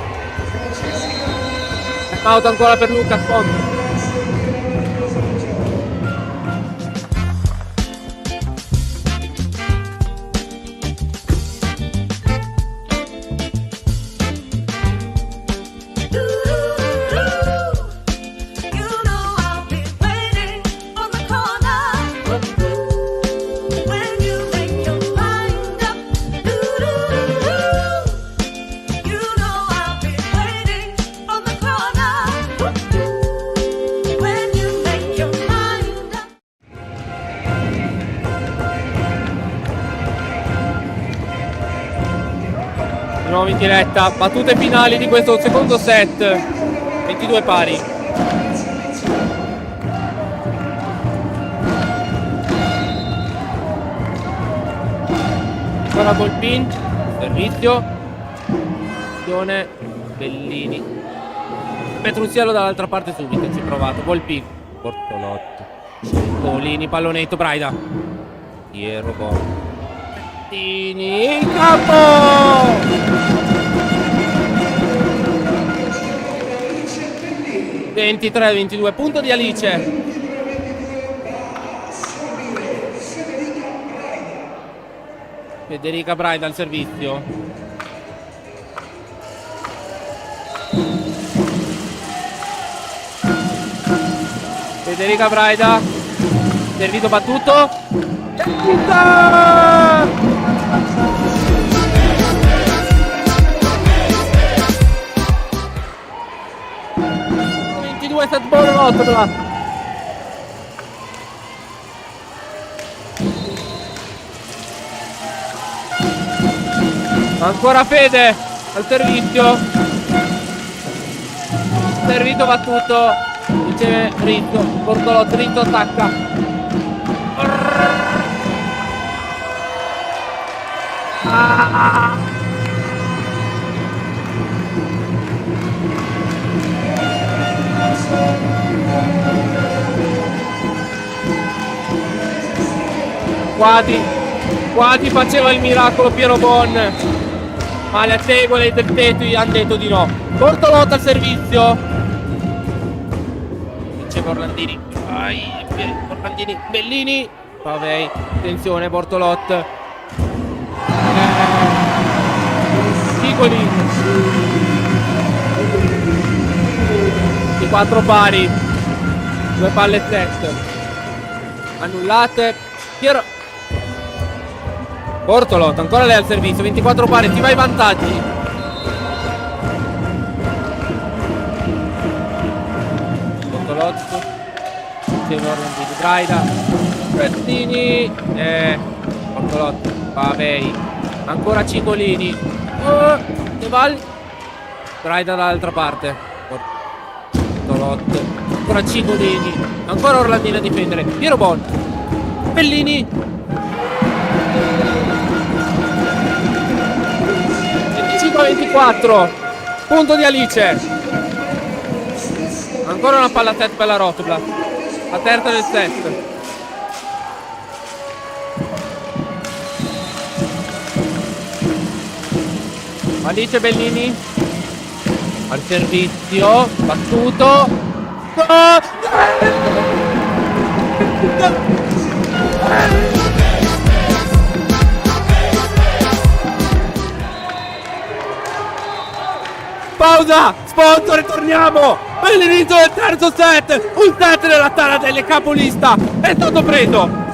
Out ancora per Luca Sponti. in diretta. Battute finali di questo secondo set. 22 pari. Ancora Volpin, servizio, azione, Bellini, Petruzziello dall'altra parte subito, ci ha provato, Volpin, Bortolotti, Polini, pallonetto, Braida, Piero Bottini, in campo! 23-22, punto di Alice. Federica Braida al servizio. Federica Braida, servito battuto. Punta! 22 set ball Rotbla. Ancora Fede al servizio, servito battuto, riceve Rizzo, Bortolotti, Rizzo attacca, Quasi faceva il miracolo Piero Bon, ma le tegole del tetto gli hanno detto di no. Bortolotti al servizio, diceva Orlandini, Orlandini, Bellini, Pavei, attenzione Bortolotti, Piccoli, di 4 pari, 2 palle set annullate. Piero Bortolotti, ancora lei al servizio, 24 pari, ti vai in vantaggi. Bortolotti, Orlandini, Braida, Bertini, Bortolotti, Pavei, ancora Cingolini, Deval, Braida dall'altra parte, Bortolotti, ancora Cingolini, ancora Orlandini a difendere, Piero Bon, Bellini, 25-24, punto di Alice. Ancora una palla set per la Rotbla, la terza del set. Alice Bellini al servizio, battuto, pausa, sponsor, torniamo per l'inizio del terzo set. Un set della Tarantelli, capolista, è stato preso.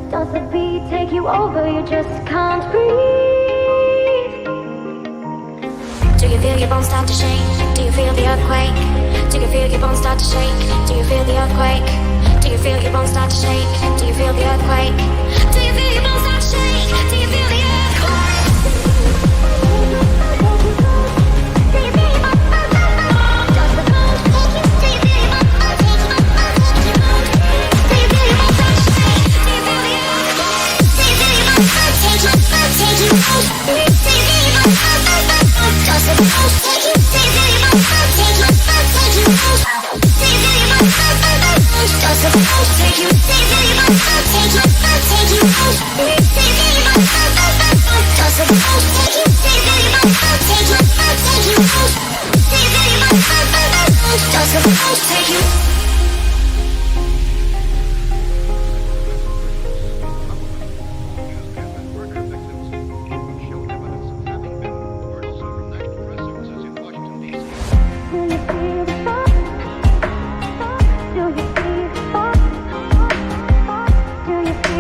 Does the beat take you over? You just can't breathe. Do you feel your bones start to shake? Do you feel the earthquake? Do you feel your bones start to shake? Do you feel the earthquake? Do you feel your bones start to shake? Do you feel the earthquake? Do you feel your bones start to shake? Do you feel the earthquake? Do you feel your bones start to shake? Does the bones take you? Do you feel your bones start to shake? Do you feel your bones start to shake? Do you feel the earthquake? Do you feel your bones start to take you? Take you out? Do you feel your bones start to shake? Does the bones take you? Do you feel your bones start to take you? Take you out? Do you feel your bones start to shake? Does the bones take you? Do you feel your bones start to take you? Take you out? Do you feel your bones start to shake? Does the bones take you? Do you feel your bones start to take you? Take you out? Do you feel your bones start to shake? Does the bones take you? Do you feel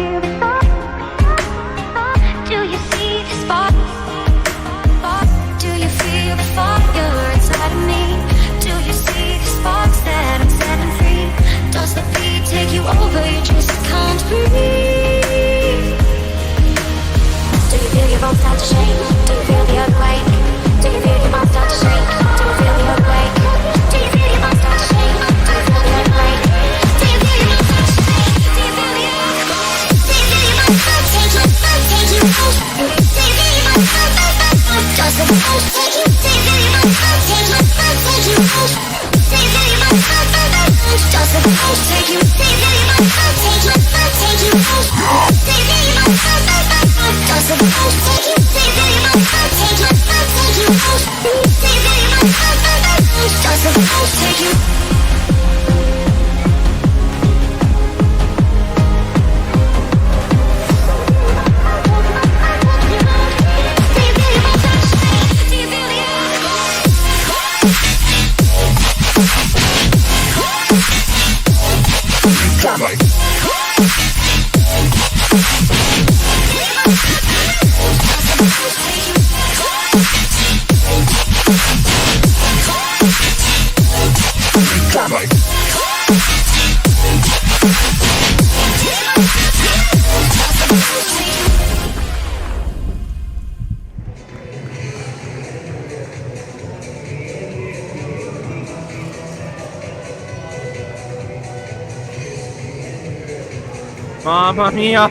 Mamma mia,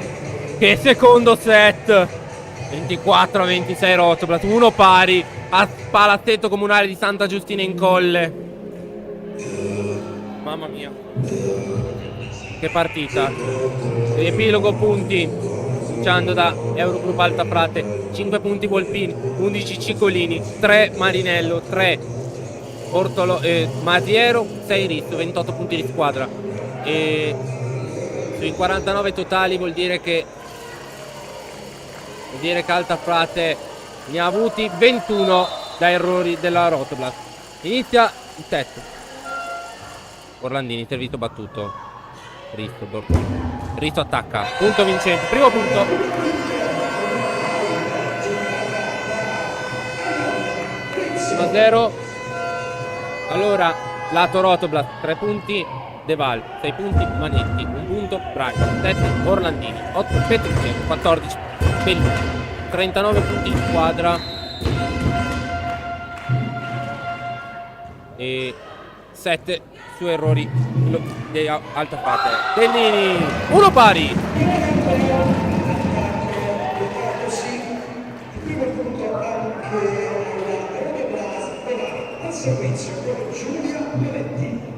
che secondo set. 24-26 Rotoblat, uno pari a palazzetto comunale di Santa Giustina in Colle. Mamma mia, che partita. Riepilogo punti, cominciando da Eurogroup Alta Frate. 5 punti Volpini, 11 Ciccolini, 3 Marinello, 3 Masiero, 6 Risto, 28 punti di squadra. E sui 49 totali vuol dire che Alta Frate ne ha avuti 21 da errori della Rotoblat. Inizia il tetto. Orlandini, servito battuto. Risto attacca. Punto vincente. Primo punto. 1-0. Allora, lato Rotoblat, 3 punti. Deval, 6 punti. Manetti, 1 punto. Braga, 7 Orlandini, 8 Petruccelli, 14 Bellini, 39 punti di squadra e 7 su errori di Alta Frate. Bellini, 1 pari. Primo punto anche al servizio con Giulia Moretti.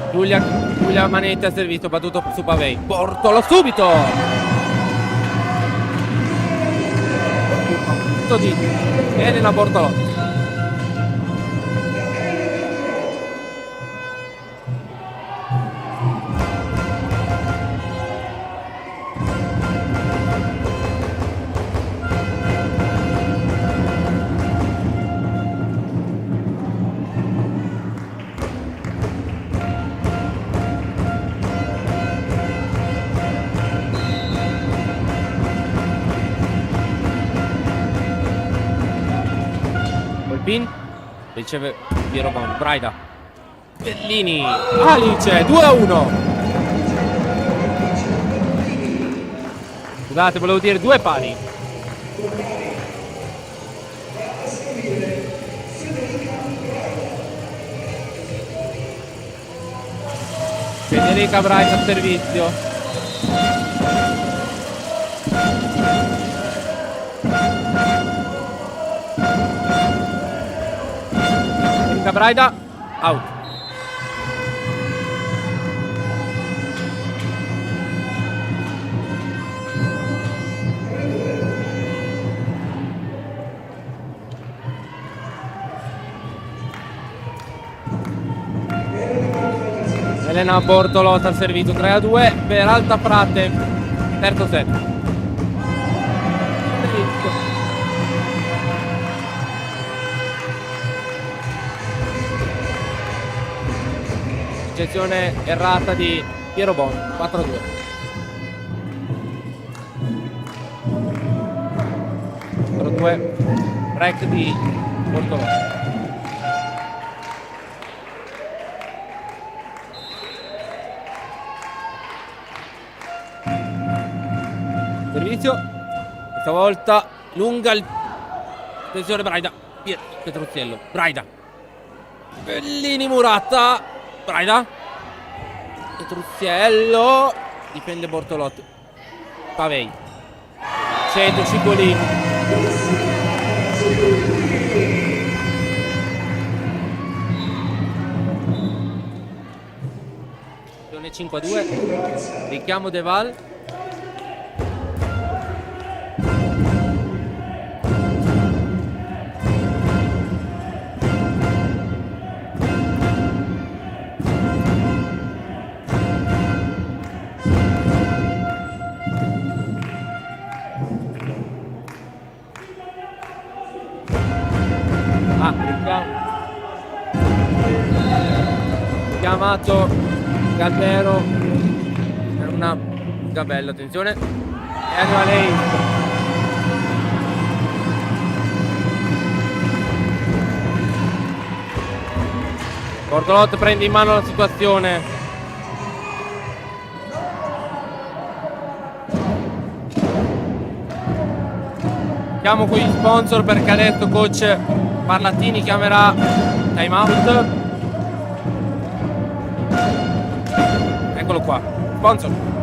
Giulia Manetti ha servito, battuto su Pavei. Bortolo subito. Tutto di Elena Bortolotti. Riceve Piero Bon, Braida, Bellini, Alice, 2-1. Scusate, volevo dire 2 pari. Federica Braida al servizio. Braida, out. Elena Bortolotta al servizio, 3-2 per Alta Frate, terzo set. Eccezione errata di Piero Bon, 4-2. Break di Bortolotti. Servizio, questa volta lunga attenzione Braida, Petruzzello, Braida, Bellini Murata, Braida, Petruzzello, difende Bortolotti, Pavei, cede Ciccolini. 5-2, richiamo Deval. Chiamato Galdero per una gabella, attenzione, e arriva lei. Bortolotti prende in mano la situazione. Chiamo qui gli sponsor perché ha detto coach Barlattini chiamerà time out. Eccolo qua, sponsor.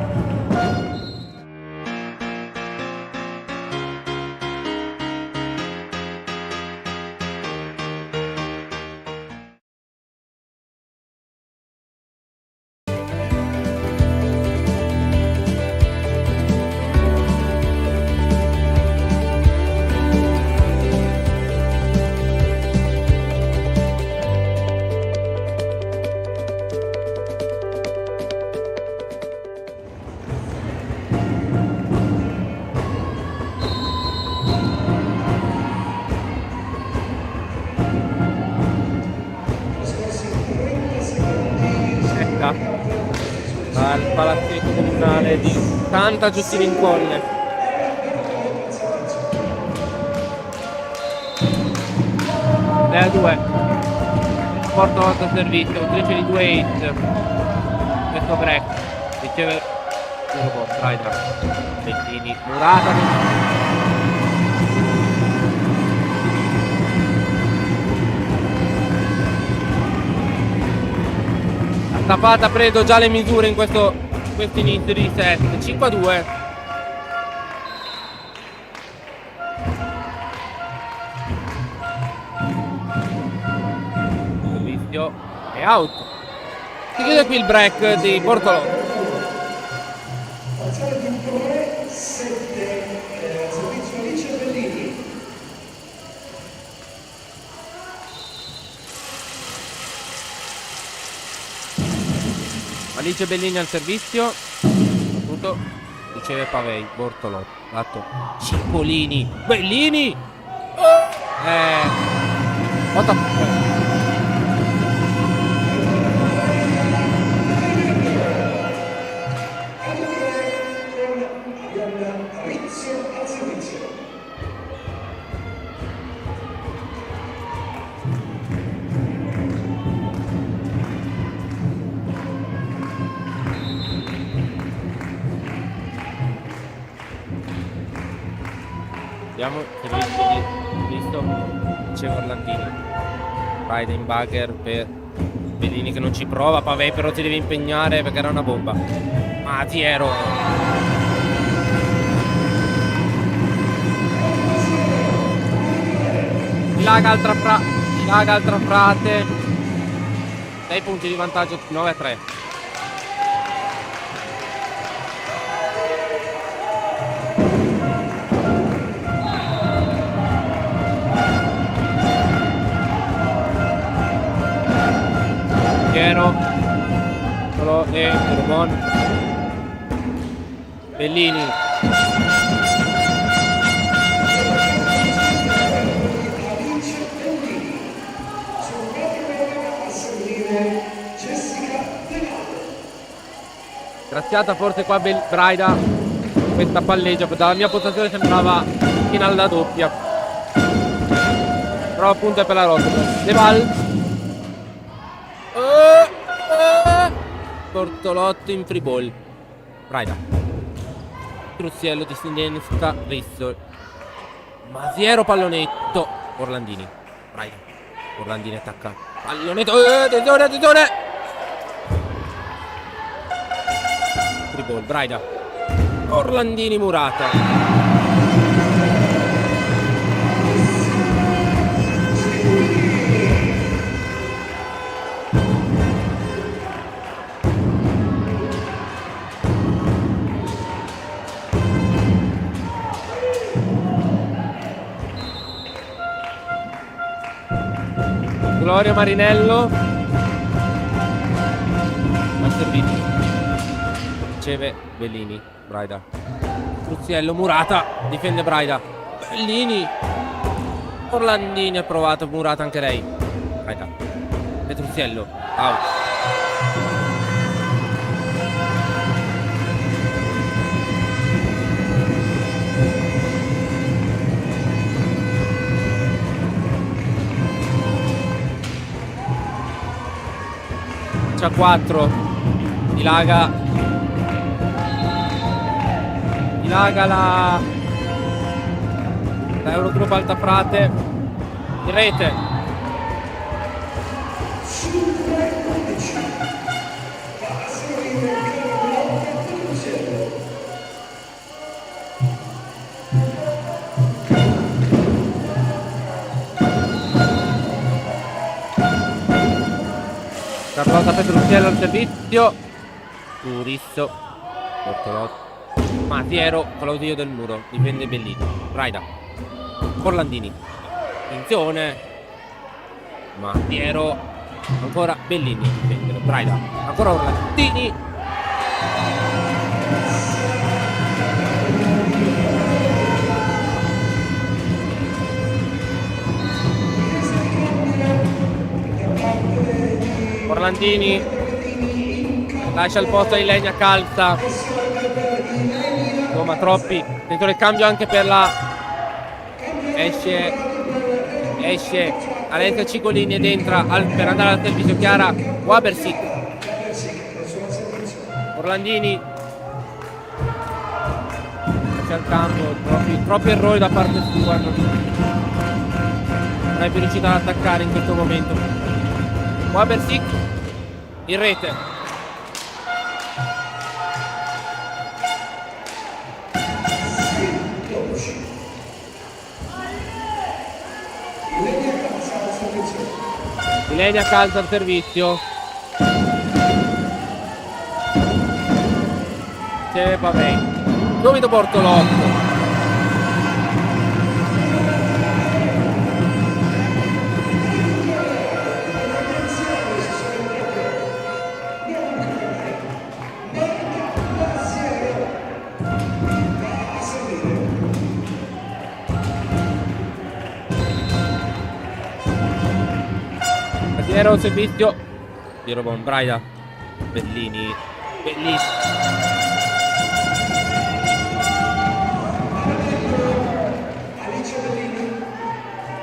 Al palazzetto comunale di Santa Giustina in Colle. Lea 2 porta volta servizio, autrice di 2 hit. Questo break riceve Bettini, Murata. Tapata, preso già le misure in questo inizio di set. 5-2. Servizio e out. Si chiude qui il break di Bortolotto. Alzare di 2-7, servizio Alice Bellini. Alice Bellini al servizio. Tutto riceve Pavei, Bortolotto. Lato Cipollini, Bellini. Vediamo servizio di visto c'è Orlandini. Ride in bugger per Bellini che non ci prova. Pavei però ti devi impegnare perché era una bomba. Masiero. Dilaga altra frate. 6 punti di vantaggio, 9-3. Piero solo e Turbon. Bellini. Graziata forse qua Braida. Questa palleggia dalla mia postazione sembrava finale da doppia, però appunto è per la rotta. De Val. Bortolotto in free ball. Braida. Truziello di sinistra. Risso. Masiero pallonetto. Orlandini. Braida. Orlandini attacca. Pallonetto. Attenzione. Free ball. Braida. Orlandini Murata. Gloria Marinello al servizio, riceve Bellini. Braida. Truziello, Murata difende Braida. Bellini. Orlandini ha provato, Murata anche lei. Braida. Petruziello out. A 4 dilaga la Eurogroup Alta Frate. in rete. Carlotta Petruccello al servizio. Turisso. Bortolotti. Masiero con l'ausilio del muro. Difende Bellini. Braida. Orlandini. Attenzione. Masiero. Ancora Bellini. Difende Braida. Ancora Orlandini. Orlandini lascia il posto di Legna, calza. No, ma troppi. Dentro il cambio anche per la esce Alessia Ciccolini ed entra per andare al servizio Chiara Wabersic. Orlandini lascia il cambio. Troppi errori da parte sua. Non è più riuscita ad attaccare in questo momento. Wabersic in rete. Ilenia calza al servizio. C'è Pavei. Subito Bortolotto. Era un servizio di Robon Braida. Bellini.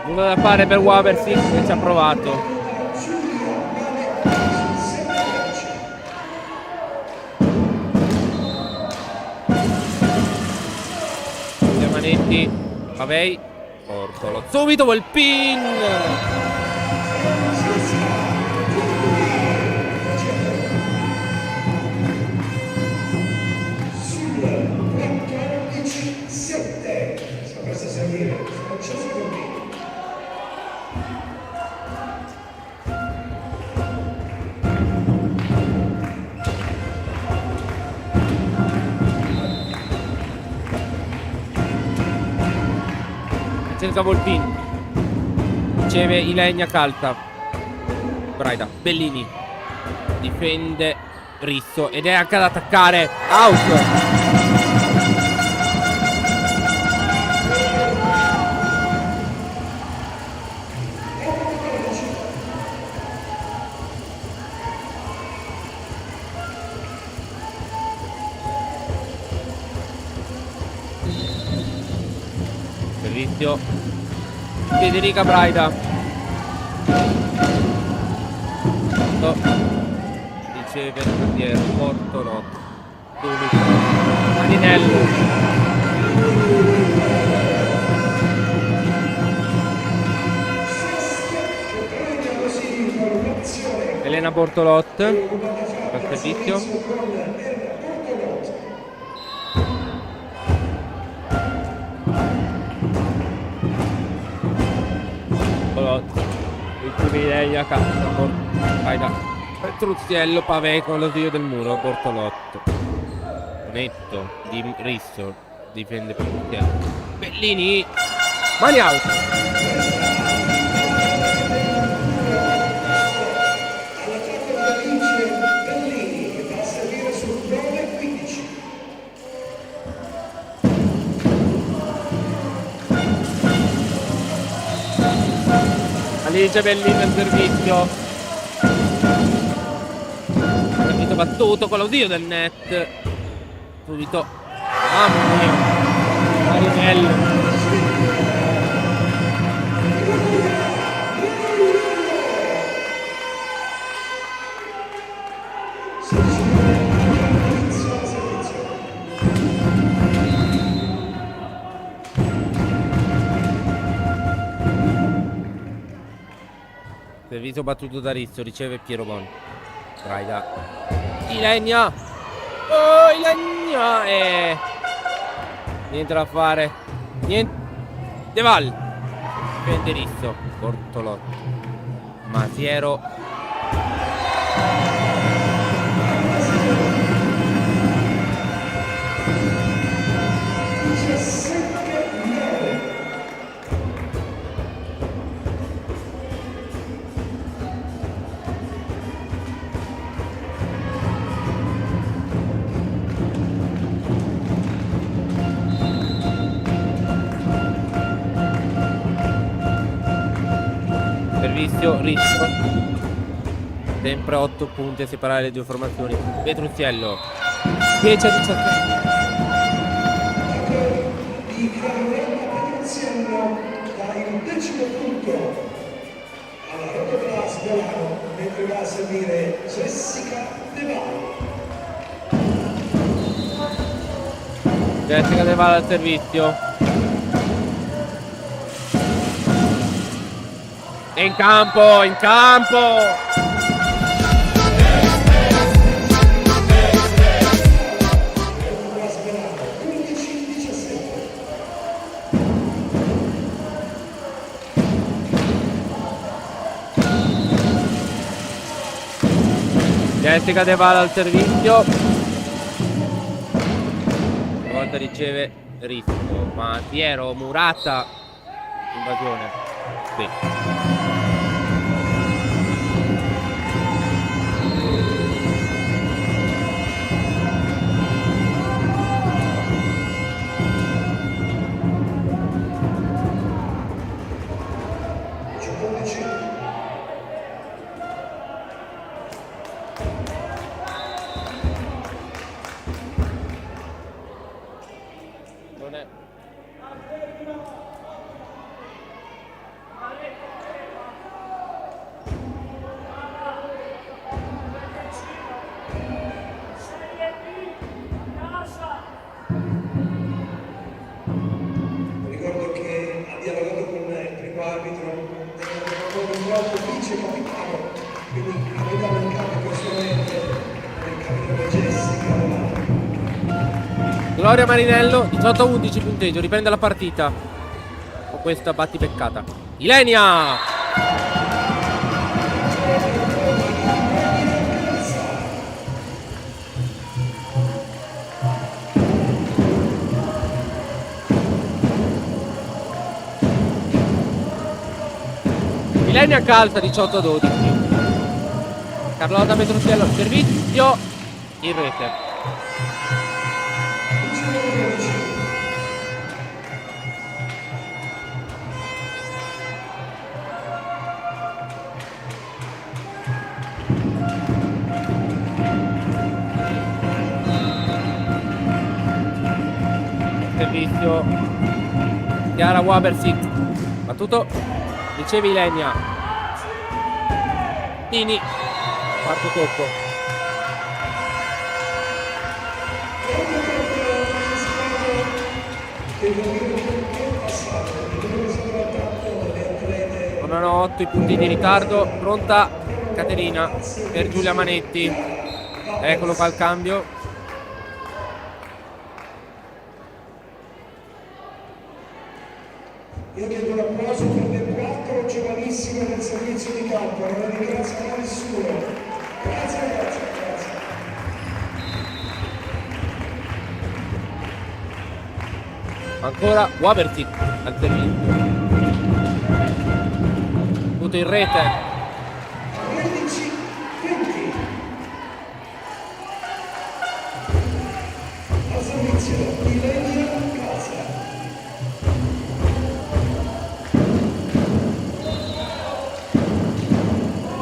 Nulla da fare per Wabersic che ci ha provato. Le manetti. Pavei. Portolo. Subito quel pin. Cerca Volpin. Riceve Ilenia calza. Braida. Bellini. Difende Risso ed è anche ad attaccare. Out. Servizio Federica Braida. Riceve il portiere Bortolotto. Maninello. Elena Bortolotto al servizio. Il privilegio a casa. Petruccello, Pavei con lo zio del muro. Bortolotto. Netto di Risso. Difende Petruccello. Bellini. Mani out. Alice Bellini al servizio. Subito battuto con l'ausilio del net. Subito. Mamma mia. Marinello. Servizio battuto da Rizzo, riceve Piero Bon. Braida. Ilenia. Oh, Ilenia. Niente da fare. Niente. De Val. Difende Rizzo. Bortolotti. Masiero. Servizio Rizzo. Sempre 8 punti a separare le due formazioni. Petruzziello 10 a 17. Di Carolina Petruzziello dà il 10° punto alla Rotoclass Volano, mentre va a servire Jessica De Val. Jessica De Val al servizio. È in campo, in campo. Rotoclass Volano 11-17. Jessica De Val al servizio. Una volta riceve Rizzo. Ma Piero, Murata. Invasione. Sì. Non è. Ricordo che ha dialogato con il primo arbitro, un nuovo vice capitano, quindi aveva in campo personalmente il capitano Jessica De Val. Gloria Marinello 18-11 punteggio, riprende la partita con questa battibeccata. Ilenia. Ilenia calza 18-12. Carlotta Petruzziello al servizio in rete. Servizio Chiara Wabersik, battuto, riceve Ilenia. Tini, quarto tocco. Non hanno 8 i punti di ritardo. Pronta Caterina per Giulia Manetti. Eccolo qua il cambio. Io chiedo un applauso per le 4 giovanissime del servizio di campo, non la ringraziamo nessuno. Grazie ragazzi, grazie. Ancora Wabertic al servizio. Punto in rete. 13-20. Al servizio Ilenia Casa.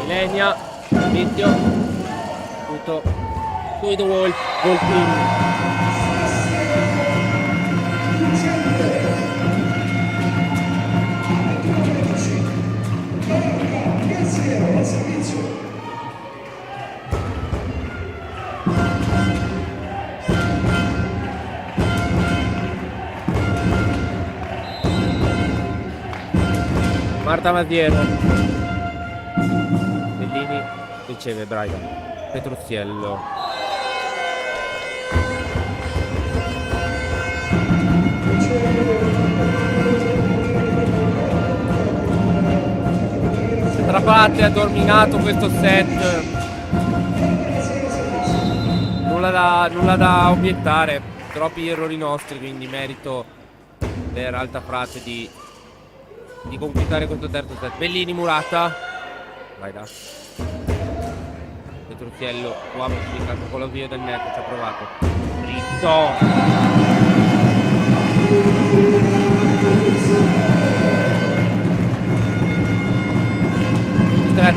Ilenia, servizio. Punto. To the wall. Goal team. Al servizio. Marta Masiero. riceve Brian Petruzziello. Trapate ha dominato questo set, nulla da obiettare, troppi errori nostri, quindi merito per Alta Frate di conquistare questo terzo set. Bellini, Murata, vai là. Petruzziello, qua modificato con l'avvio del netto, ci ha provato. Dritto.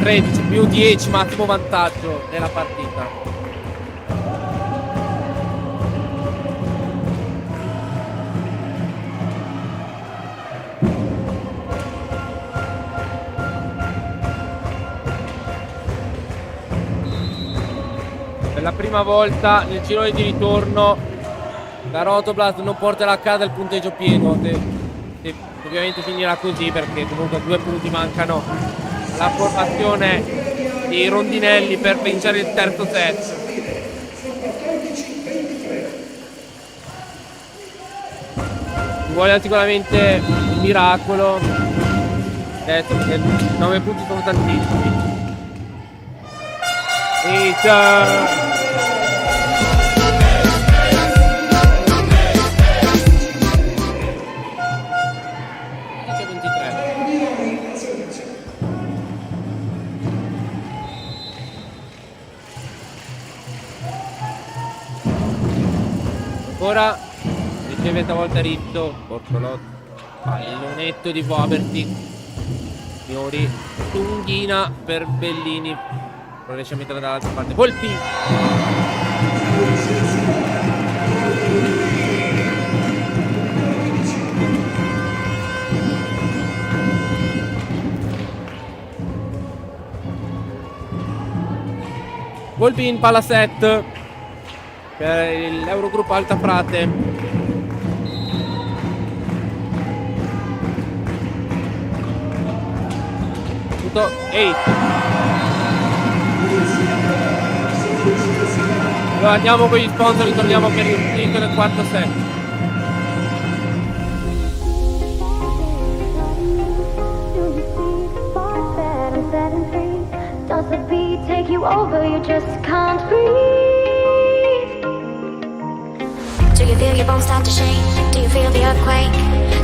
13 più 10, massimo vantaggio nella partita. Per la prima volta nel girone di ritorno la Rotoblast non porterà a casa il punteggio pieno. Se ovviamente finirà così, perché comunque 2 punti mancano la formazione di Rondinelli per vincere il terzo set. Ci vuole sicuramente un miracolo, detto che 9 punti sono tantissimi. E 23. Ancora riceve stavolta Ritto, Bortolotti, pallonetto di Voberti, signori, lunghina per Bellini, non riesce a metterla dall'altra parte, Volpi. Volpi in palla set per l'Eurogroup Alta Frate. Tutto 8. Allora andiamo con gli sponsor, ritorniamo per il quinto del quarto set. Does the beat take you over? You just can't breathe. Do you feel your bones start to shake? Do you feel the earthquake?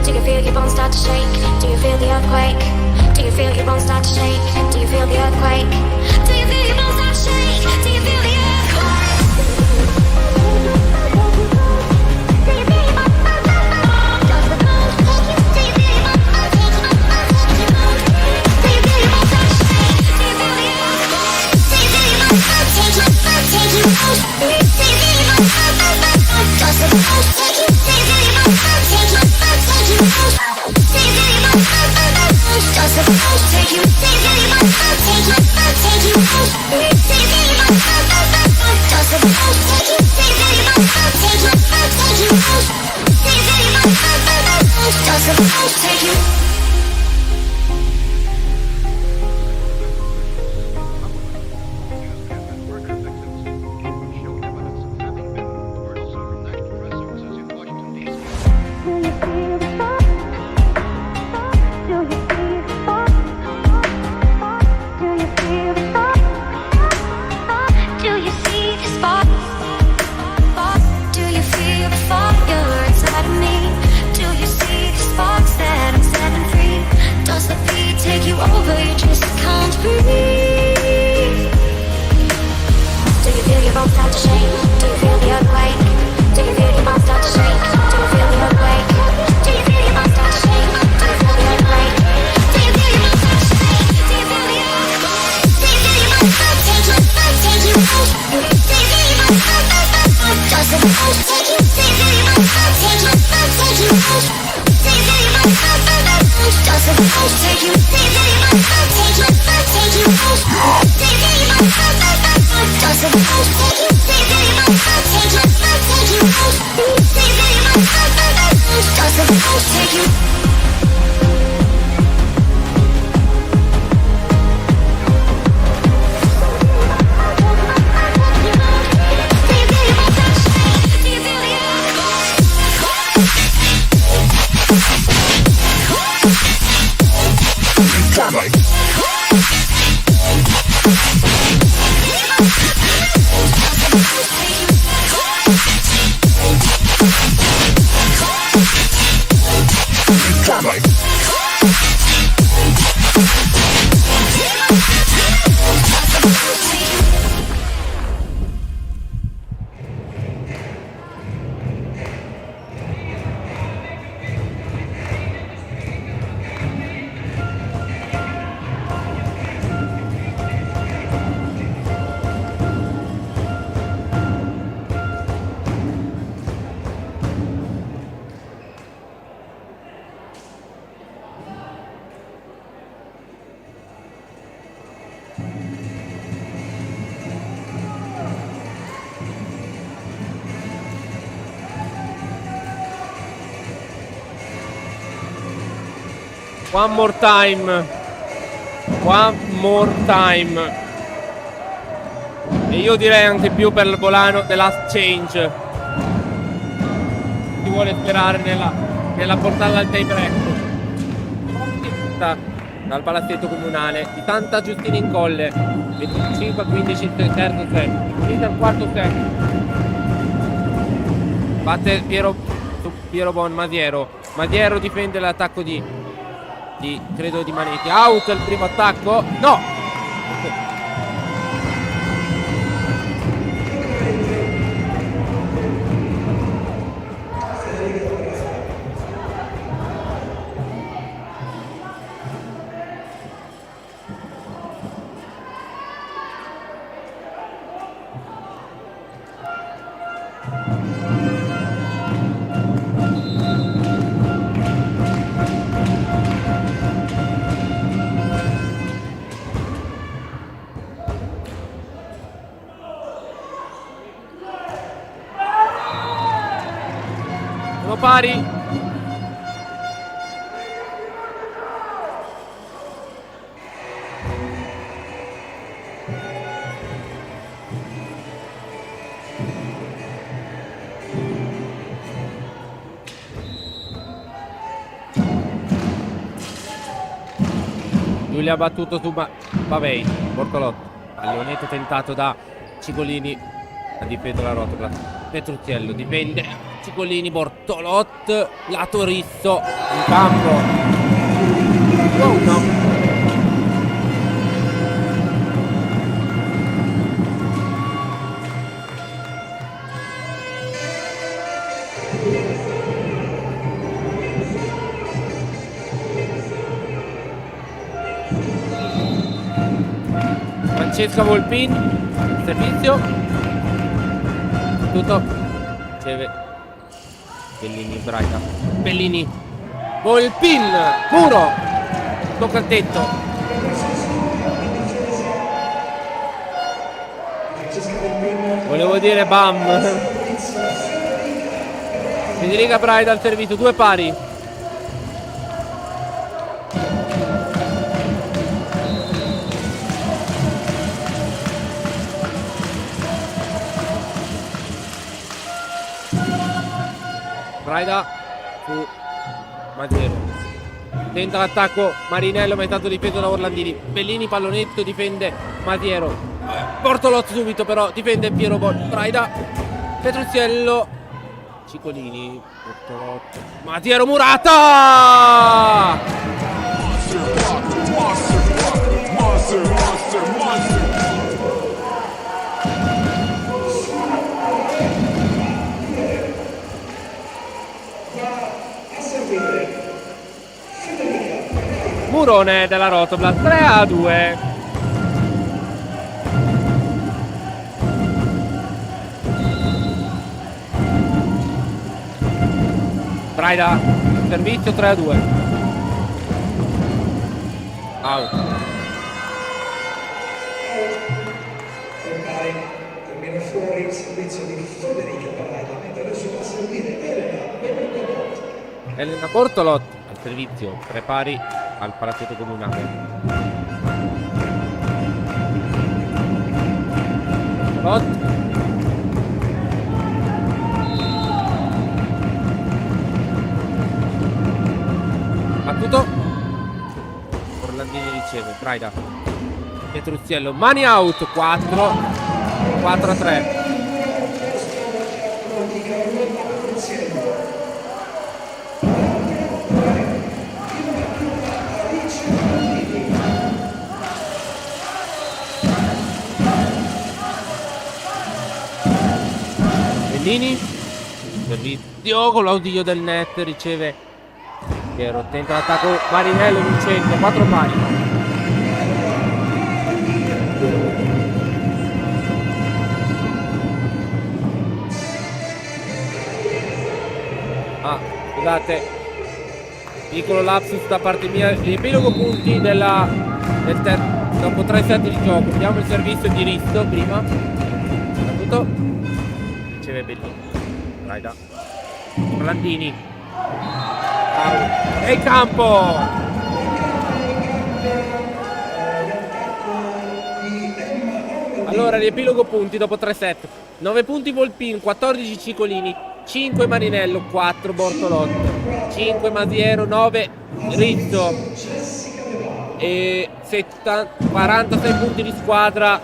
Do you feel your bones start to shake? Do you feel the earthquake? Do you feel your bones start to shake? Do you feel the earthquake? Do you feel your bones start to shake? Do you feel the earthquake? Do you feel your bones start to shake? Does the bones take you? Do you feel your bones start to shake? Do you feel your bones start to shake? Do you feel the earthquake? Do you feel your bones start to take you? Take you out? Do you feel your bones start to shake? Does the bones take you? Do you feel your bones start to take you? Take you out? Do you feel your bones start to shake? Does the bones take you? Do you feel your bones start to take you? Take you out? Do you feel your bones start to shake? Does the bones take you? Do you feel your bones start to take you? Take you out? Do you feel your bones start to shake? Does the bones take you? Over, you just can't breathe. Do you feel your bones start to shake? Do you feel the earthquake? Do you feel your bones start to shake? Do you feel the earthquake? Do you feel your bones start to shake? Do you feel the earthquake? Do you feel your bones start to shake? Do you feel the earthquake? Do you feel your bones start to take you? Take you out? Do you feel your bones start to take? Does the bones take you? Do you feel your bones start to take you? Take you out? Do you feel your bones start to take? Does the bones take you? Do you feel your bones start to take? One more time. One more time. E io direi anche più per il volano della change. Si vuole sperare nella portata al tie break. Dal palazzetto comunale di Santa Giustina in Colle. 25-15 il terzo set. Inizia il quarto set. Batte Piero Bon Masiero. Masiero difende l'attacco di credo di Manetti. Out il primo attacco. No! Pari. Giulia ha battuto su Pavei. Bortolotto. Pallonetto tentato da Cigolini. A difendere la rotola. Petruzziello difende. Cigolini, Bortolot, lato Risso in campo. Oh no. Francesca Volpin, servizio. Tutto. Riceve Bellini, Braida. Bellini. Volpin. Muro. Tocca il tetto. Volevo dire bam. Federica Braida al servizio. 2 pari. Braida su Masiero. Tenta l'attacco Marinello, ma è stato difeso da Orlandini. Bellini, pallonetto, difende Masiero. Bortolotto subito però, difende Piero Bon. Braida, Petruzziello, Ciccolini, Bortolotto, Masiero, Murata! Murone della Rotoblat 3-2. Braida, servizio 3-2. Out. Termina fuori il servizio di Federica Braida, mentre adesso va a servire Elena Bortolot al servizio, prepari al palazzetto comunale. Bortolot. Battuto. Orlandini riceve, Braida. Petruzziello, mani out, 4-3. Bellini, servizio con l'audio del net, riceve Piero, tenta l'attacco Marinello, Vincenzo, 4 pari. Scusate, piccolo lapsus da parte mia, riepilogo punti dopo 3 set di gioco. Abbiamo il servizio di Risto prima, tutto. Riceve Bellini, Braida, Orlandini, e il campo Allora, riepilogo punti dopo 3 set. 9 punti Volpin, 14 Cicolini, 5 Marinello, 4 Bortolotto, 5 Masiero, 9 Rizzo e 46 punti di squadra,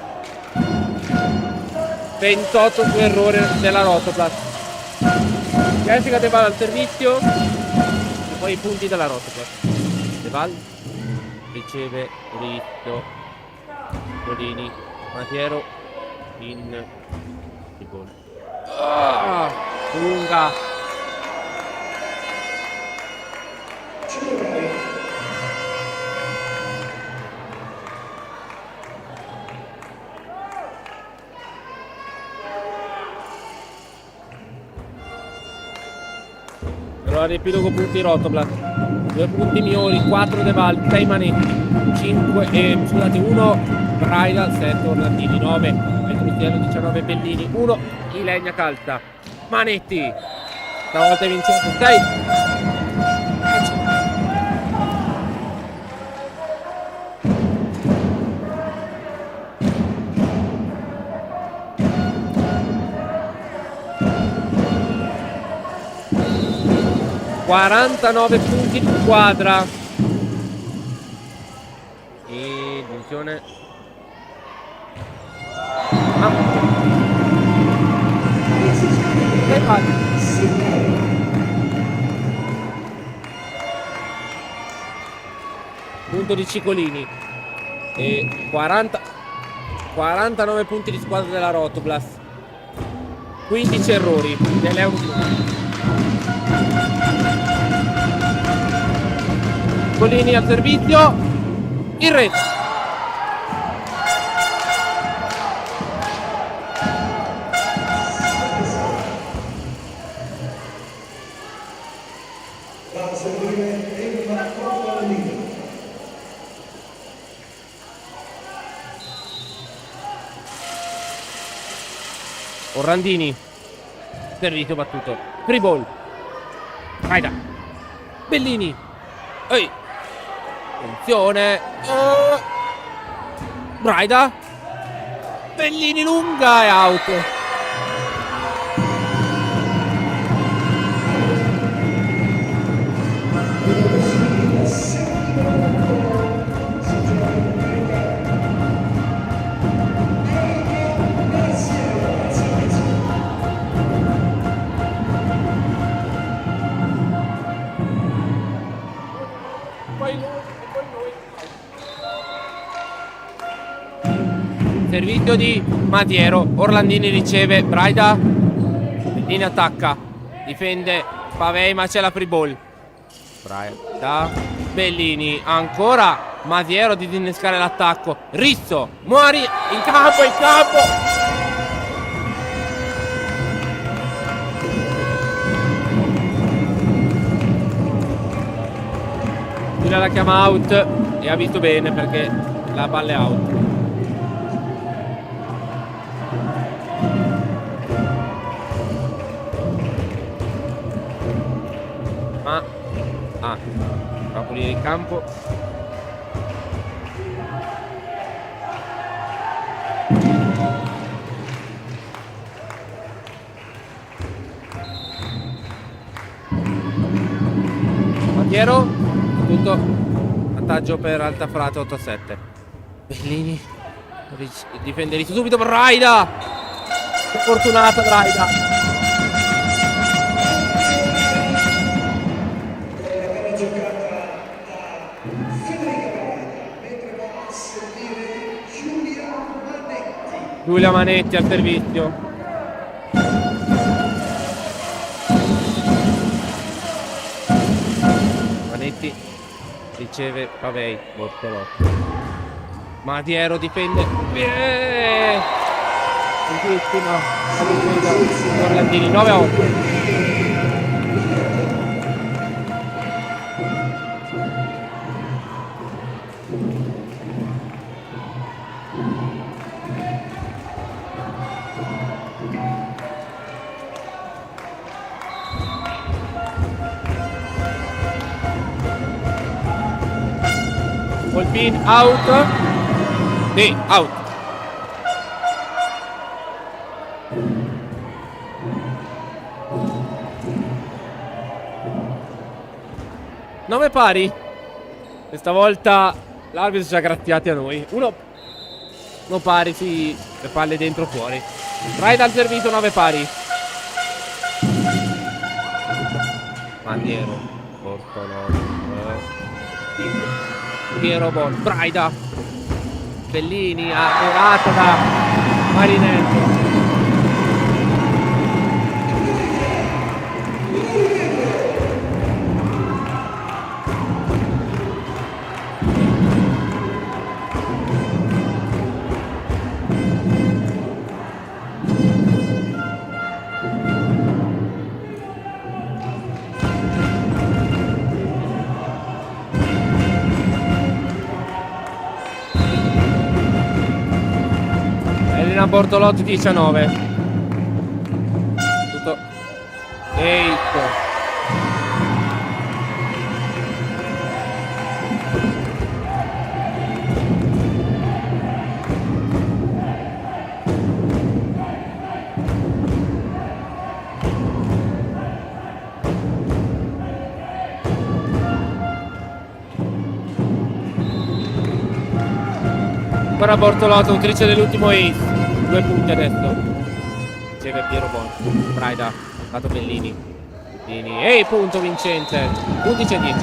28 su errore della Rotoplas. Jessica De Val al servizio e poi i punti della Rotoplas. De Val riceve Rizzo, Golini, Masiero in gol. Lunga. Allora riepilogo punti Rotoplas. 2 punti Mioli, 4 De Val, 6 Manetti, 1 Braida, 7 Orlandini, 9 Petrucciello, 19 Bellini, 1 Ilenia Calza. Manetti stavolta è vincente 6. ...49 punti di squadra. E attenzione. Punto di Cicolini. E 49 punti di squadra della Rotoplas. 15 errori dell'Eurogroup. Cicolini al servizio, in rete. Va a seguire Emma Orlandini. Orlandini, servizio battuto, free ball. Raida, Bellini, ehi, attenzione, Braida, Bellini lunga e out. Servizio di Masiero, Orlandini riceve, Braida, Bellini attacca, difende Pavei ma c'è la free ball. Braida, Bellini, ancora Masiero a disinnescare l'attacco, Rizzo, Muori, in campo, Giulia la chiama out e ha visto bene perché la palla è out. Va a pulire il campo. Masiero, tutto vantaggio per Altafrate 8-7. Bellini difende subito Braida. Fortunata Braida. Giulia Manetti al servizio. Manetti riceve Pavei, Bortolotto. Masiero difende. Orlandini 9-8. Volpin out. Sì, out. 9 pari. Questa volta l'arbitro ci ha grattiati a noi. Uno pari, sì. Le palle dentro fuori. Raida al servizio, 9 pari. Maniero. Piero Bon. Braida. Bellini. Arata da Marinello. Elena Bortolotti 19. Tutto 8. Ancora Bortolotto, autrice dell'ultimo ace. 2 punti adesso. Insieme Piero Bon. Braida, dato Bellini. Ehi, punto vincente. 11 a 10.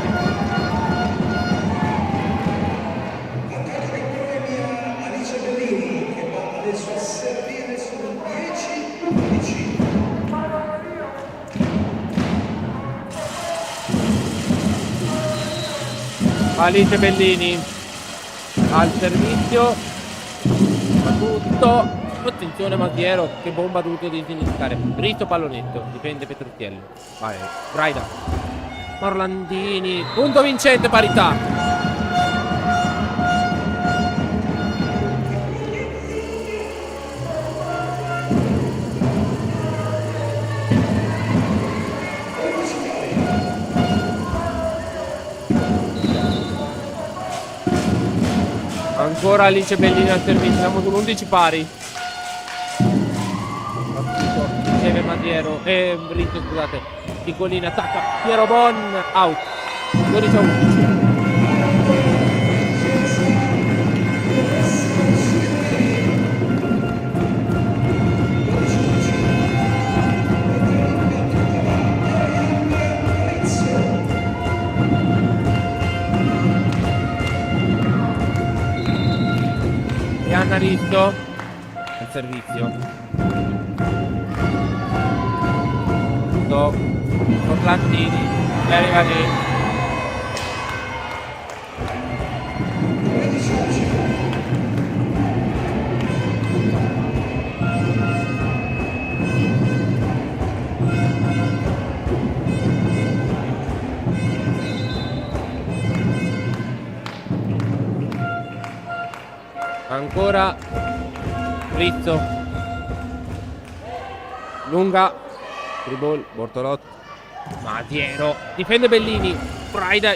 Attacco che premia Alice Bellini, che va adesso a servire sul 10-11. Alice Bellini al servizio. Fa tutto. Attenzione Masiero, che bomba ha dovuto disinnescare. Ritto pallonetto, difende Petruzziello. Vai, Braida. Orlandini. Punto vincente, parità. Ancora Alice Bellini al servizio, siamo con 11 pari. Insieme Masiero Ritto, scusate. Piccolini attacca Piero Bon, out. 12 a 11. E Anna Ritto al servizio. Orlandini e arriva lì. Ancora Rizzo. Lunga. Tribol, Bortolotti. Matiero. Difende Bellini. Braida.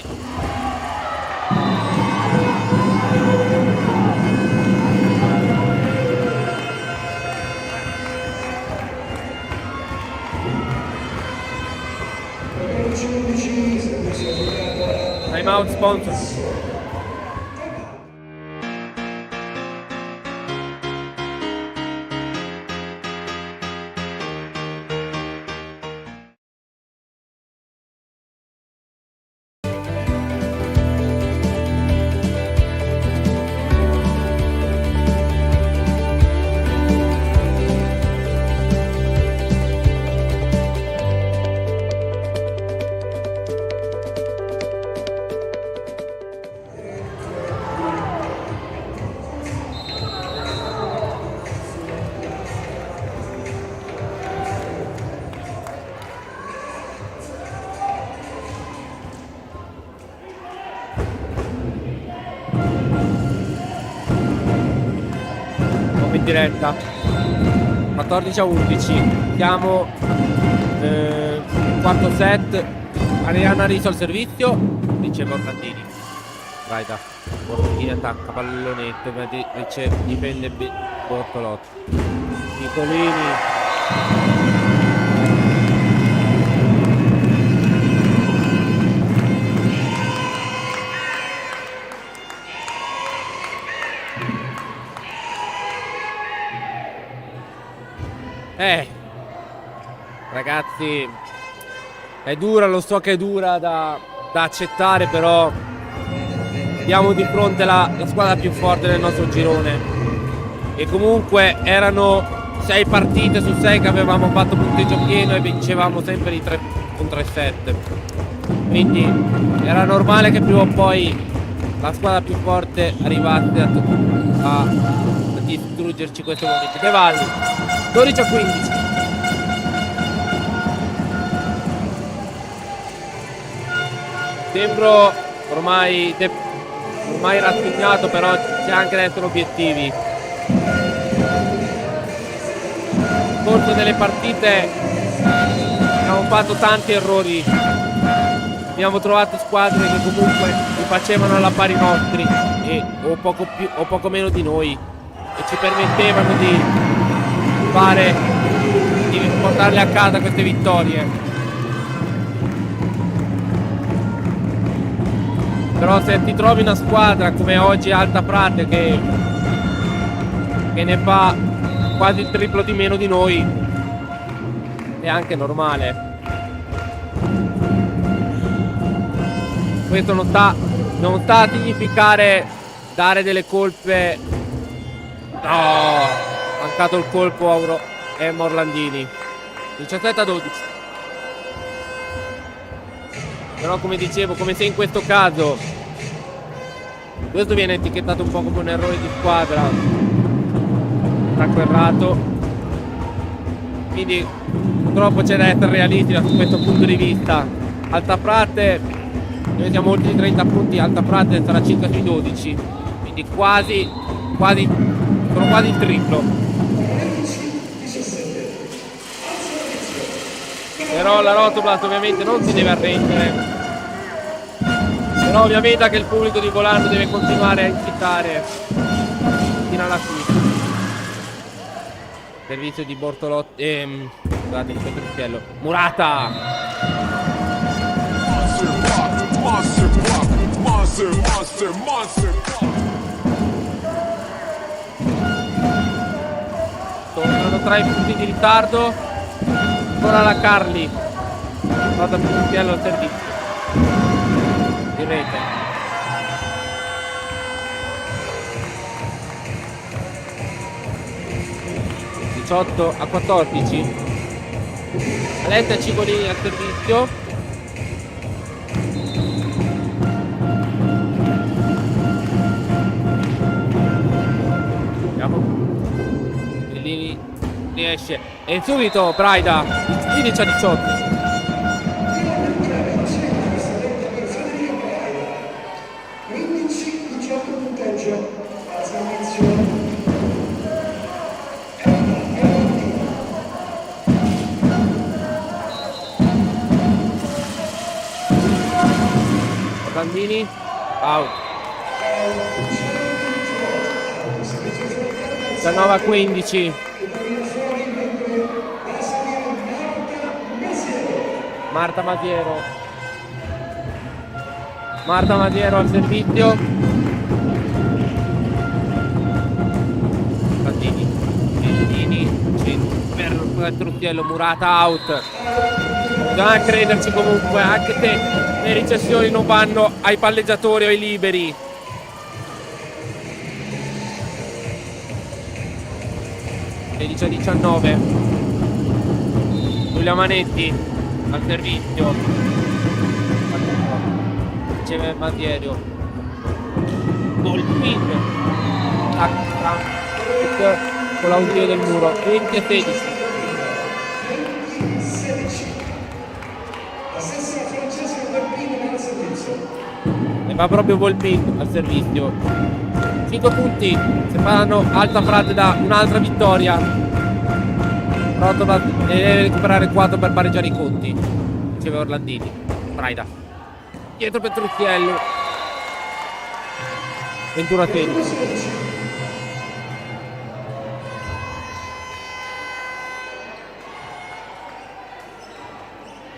Time out sponsor. In diretta 14 a 11. Siamo quarto set. Arianna Riso al servizio, riceve Orlandini. Braida. Bortolini attacca pallonetto, difende Bortolotti. Nicolini. Ragazzi, è dura, lo so che è dura da accettare, però abbiamo di fronte la squadra più forte del nostro girone. E comunque erano 6 partite su 6 che avevamo fatto punteggio pieno e vincevamo sempre di 3 contro 7. Quindi era normale che prima o poi la squadra più forte arrivasse a distruggerci questo momento. De Valli, 12-15. Sembro ormai rassegnato, però c'è anche da essere obiettivi. Nel corso delle partite abbiamo fatto tanti errori. Abbiamo trovato squadre che comunque li facevano alla pari nostri o poco meno di noi, e ci permettevano di portarle a casa queste vittorie. Però se ti trovi una squadra come oggi Alta Frate che ne fa quasi il triplo di meno di noi, è anche normale. Questo non sta a significare dare delle colpe. No, mancato il colpo a Orlandini. 17-12. Però come dicevo, come se in questo caso questo viene etichettato un po' come un errore di squadra, attacco errato, quindi purtroppo c'è da essere realisti da questo punto di vista. Alta Frate, noi siamo oltre i 30 punti, Alta Frate sarà circa sui 12, quindi quasi il triplo. Però la Rotoblat ovviamente non si deve arrendere. Però ovviamente anche il pubblico di Volano deve continuare a incitare fino alla fine. Servizio di Bortolotti. Scusate, di Petruzziello. Murata! Tornano 3 punti di ritardo. Ancora la Carli. Vado a Petruzziello al servizio. Di rete. a 14. Aletta Cigolini al servizio. Vediamo. Cigolini riesce. E subito Braida 15-18. Bambini, out. 19-15. Marta Masiero al servizio. Bambini per Truzziello. Murata out. Bisogna crederci comunque, anche se le ricessioni non vanno ai palleggiatori o ai liberi. E 19. Giulia Manetti al servizio. Riceve Masiero. Volpin. Con l'audio del muro. 20-16. E va proprio Volpin al servizio. 5 punti separano Alta Frate da un'altra vittoria. Rotova deve recuperare 4 per pareggiare i conti. Riceve Orlandini. Braida dietro Petruzziello. 21-16.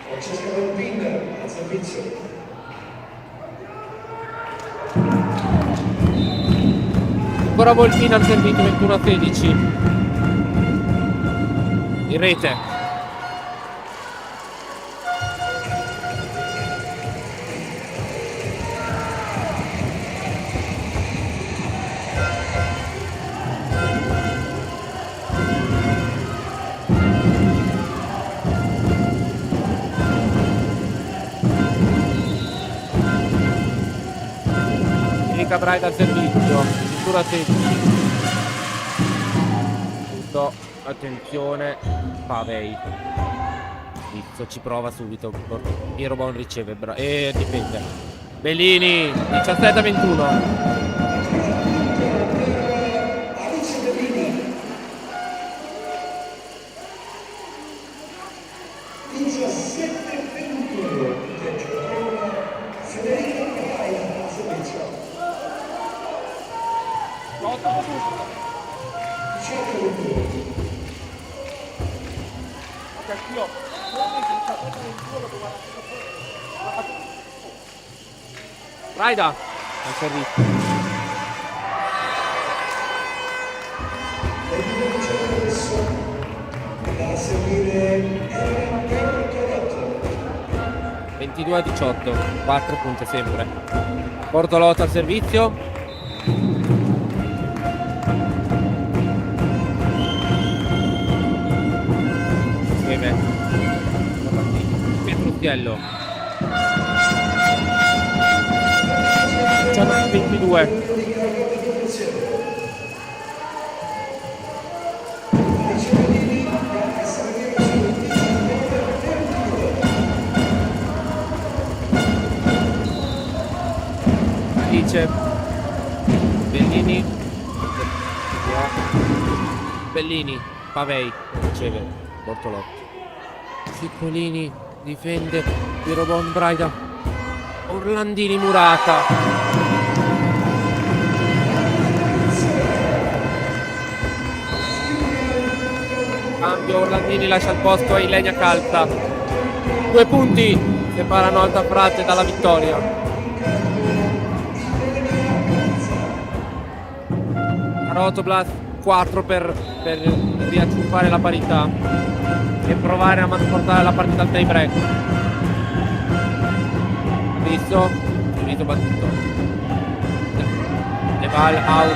Francesca Volpin al servizio. Ancora Volpin al servizio. 21-16. in rete. Erika Braida al servizio, addirittura 16. Tutto, attenzione, Pavei. Rizzo ci prova subito. Piero Bon riceve e difende. Bellini, 17-21. Alice Bellini, 17-21, Federica Braida al servizio. 18-21. Braida al servizio. Da seguire Bortolotto. 22-18, 4 punti sempre. Bortolotto al servizio. Petrucchiello. 22. Dice Bellini. Bellini, Pavei riceve Bortolotto. Ciccolini difende Piero Bon Braida. Orlandini Murata. Cambio, Orlandini lascia il posto a Ilenia Calza. 2 punti separano Alta Frate dalla vittoria. Rotoblast 4 per riacciuffare la parità e provare a portare la partita al tie break. Visto battuto. Eval out.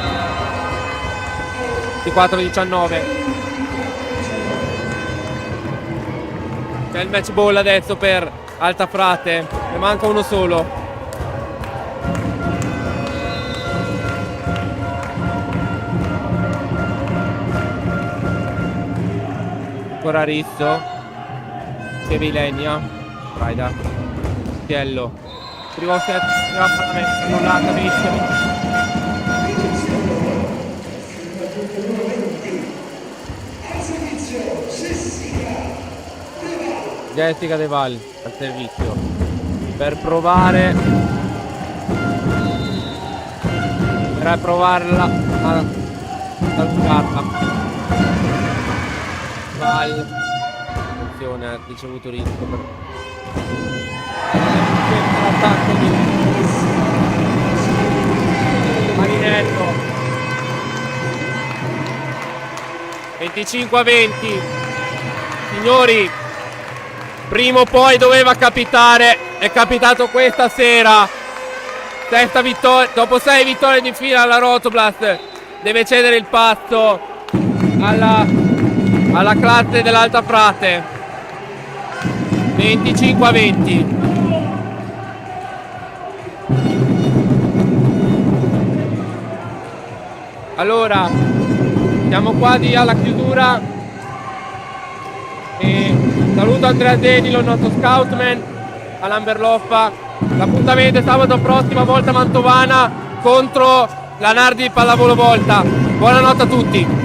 24-19. C'è il match ball adesso per Alta Frate. Ne manca uno solo. Ancora Risso. Sevilenia. Braida. Tiello. Primo set. Annullata. Jessica De Val al servizio per provarla a salvarla. Val, attenzione, ha ricevuto rischio per l'attacco di Marinello. 25-20. Signori, prima o poi doveva capitare, è capitato questa sera. Sesta vittoria, dopo 6 vittorie di fila alla Rotoblast deve cedere il passo alla classe dell'Alta Frate. 25-20. Allora, siamo quasi alla chiusura e saluto Andrea Denilo, il nostro scoutman, Alan Berloffa. L'appuntamento è sabato prossimo a Volta Mantovana contro la Nardi Pallavolo Volta. Buonanotte a tutti.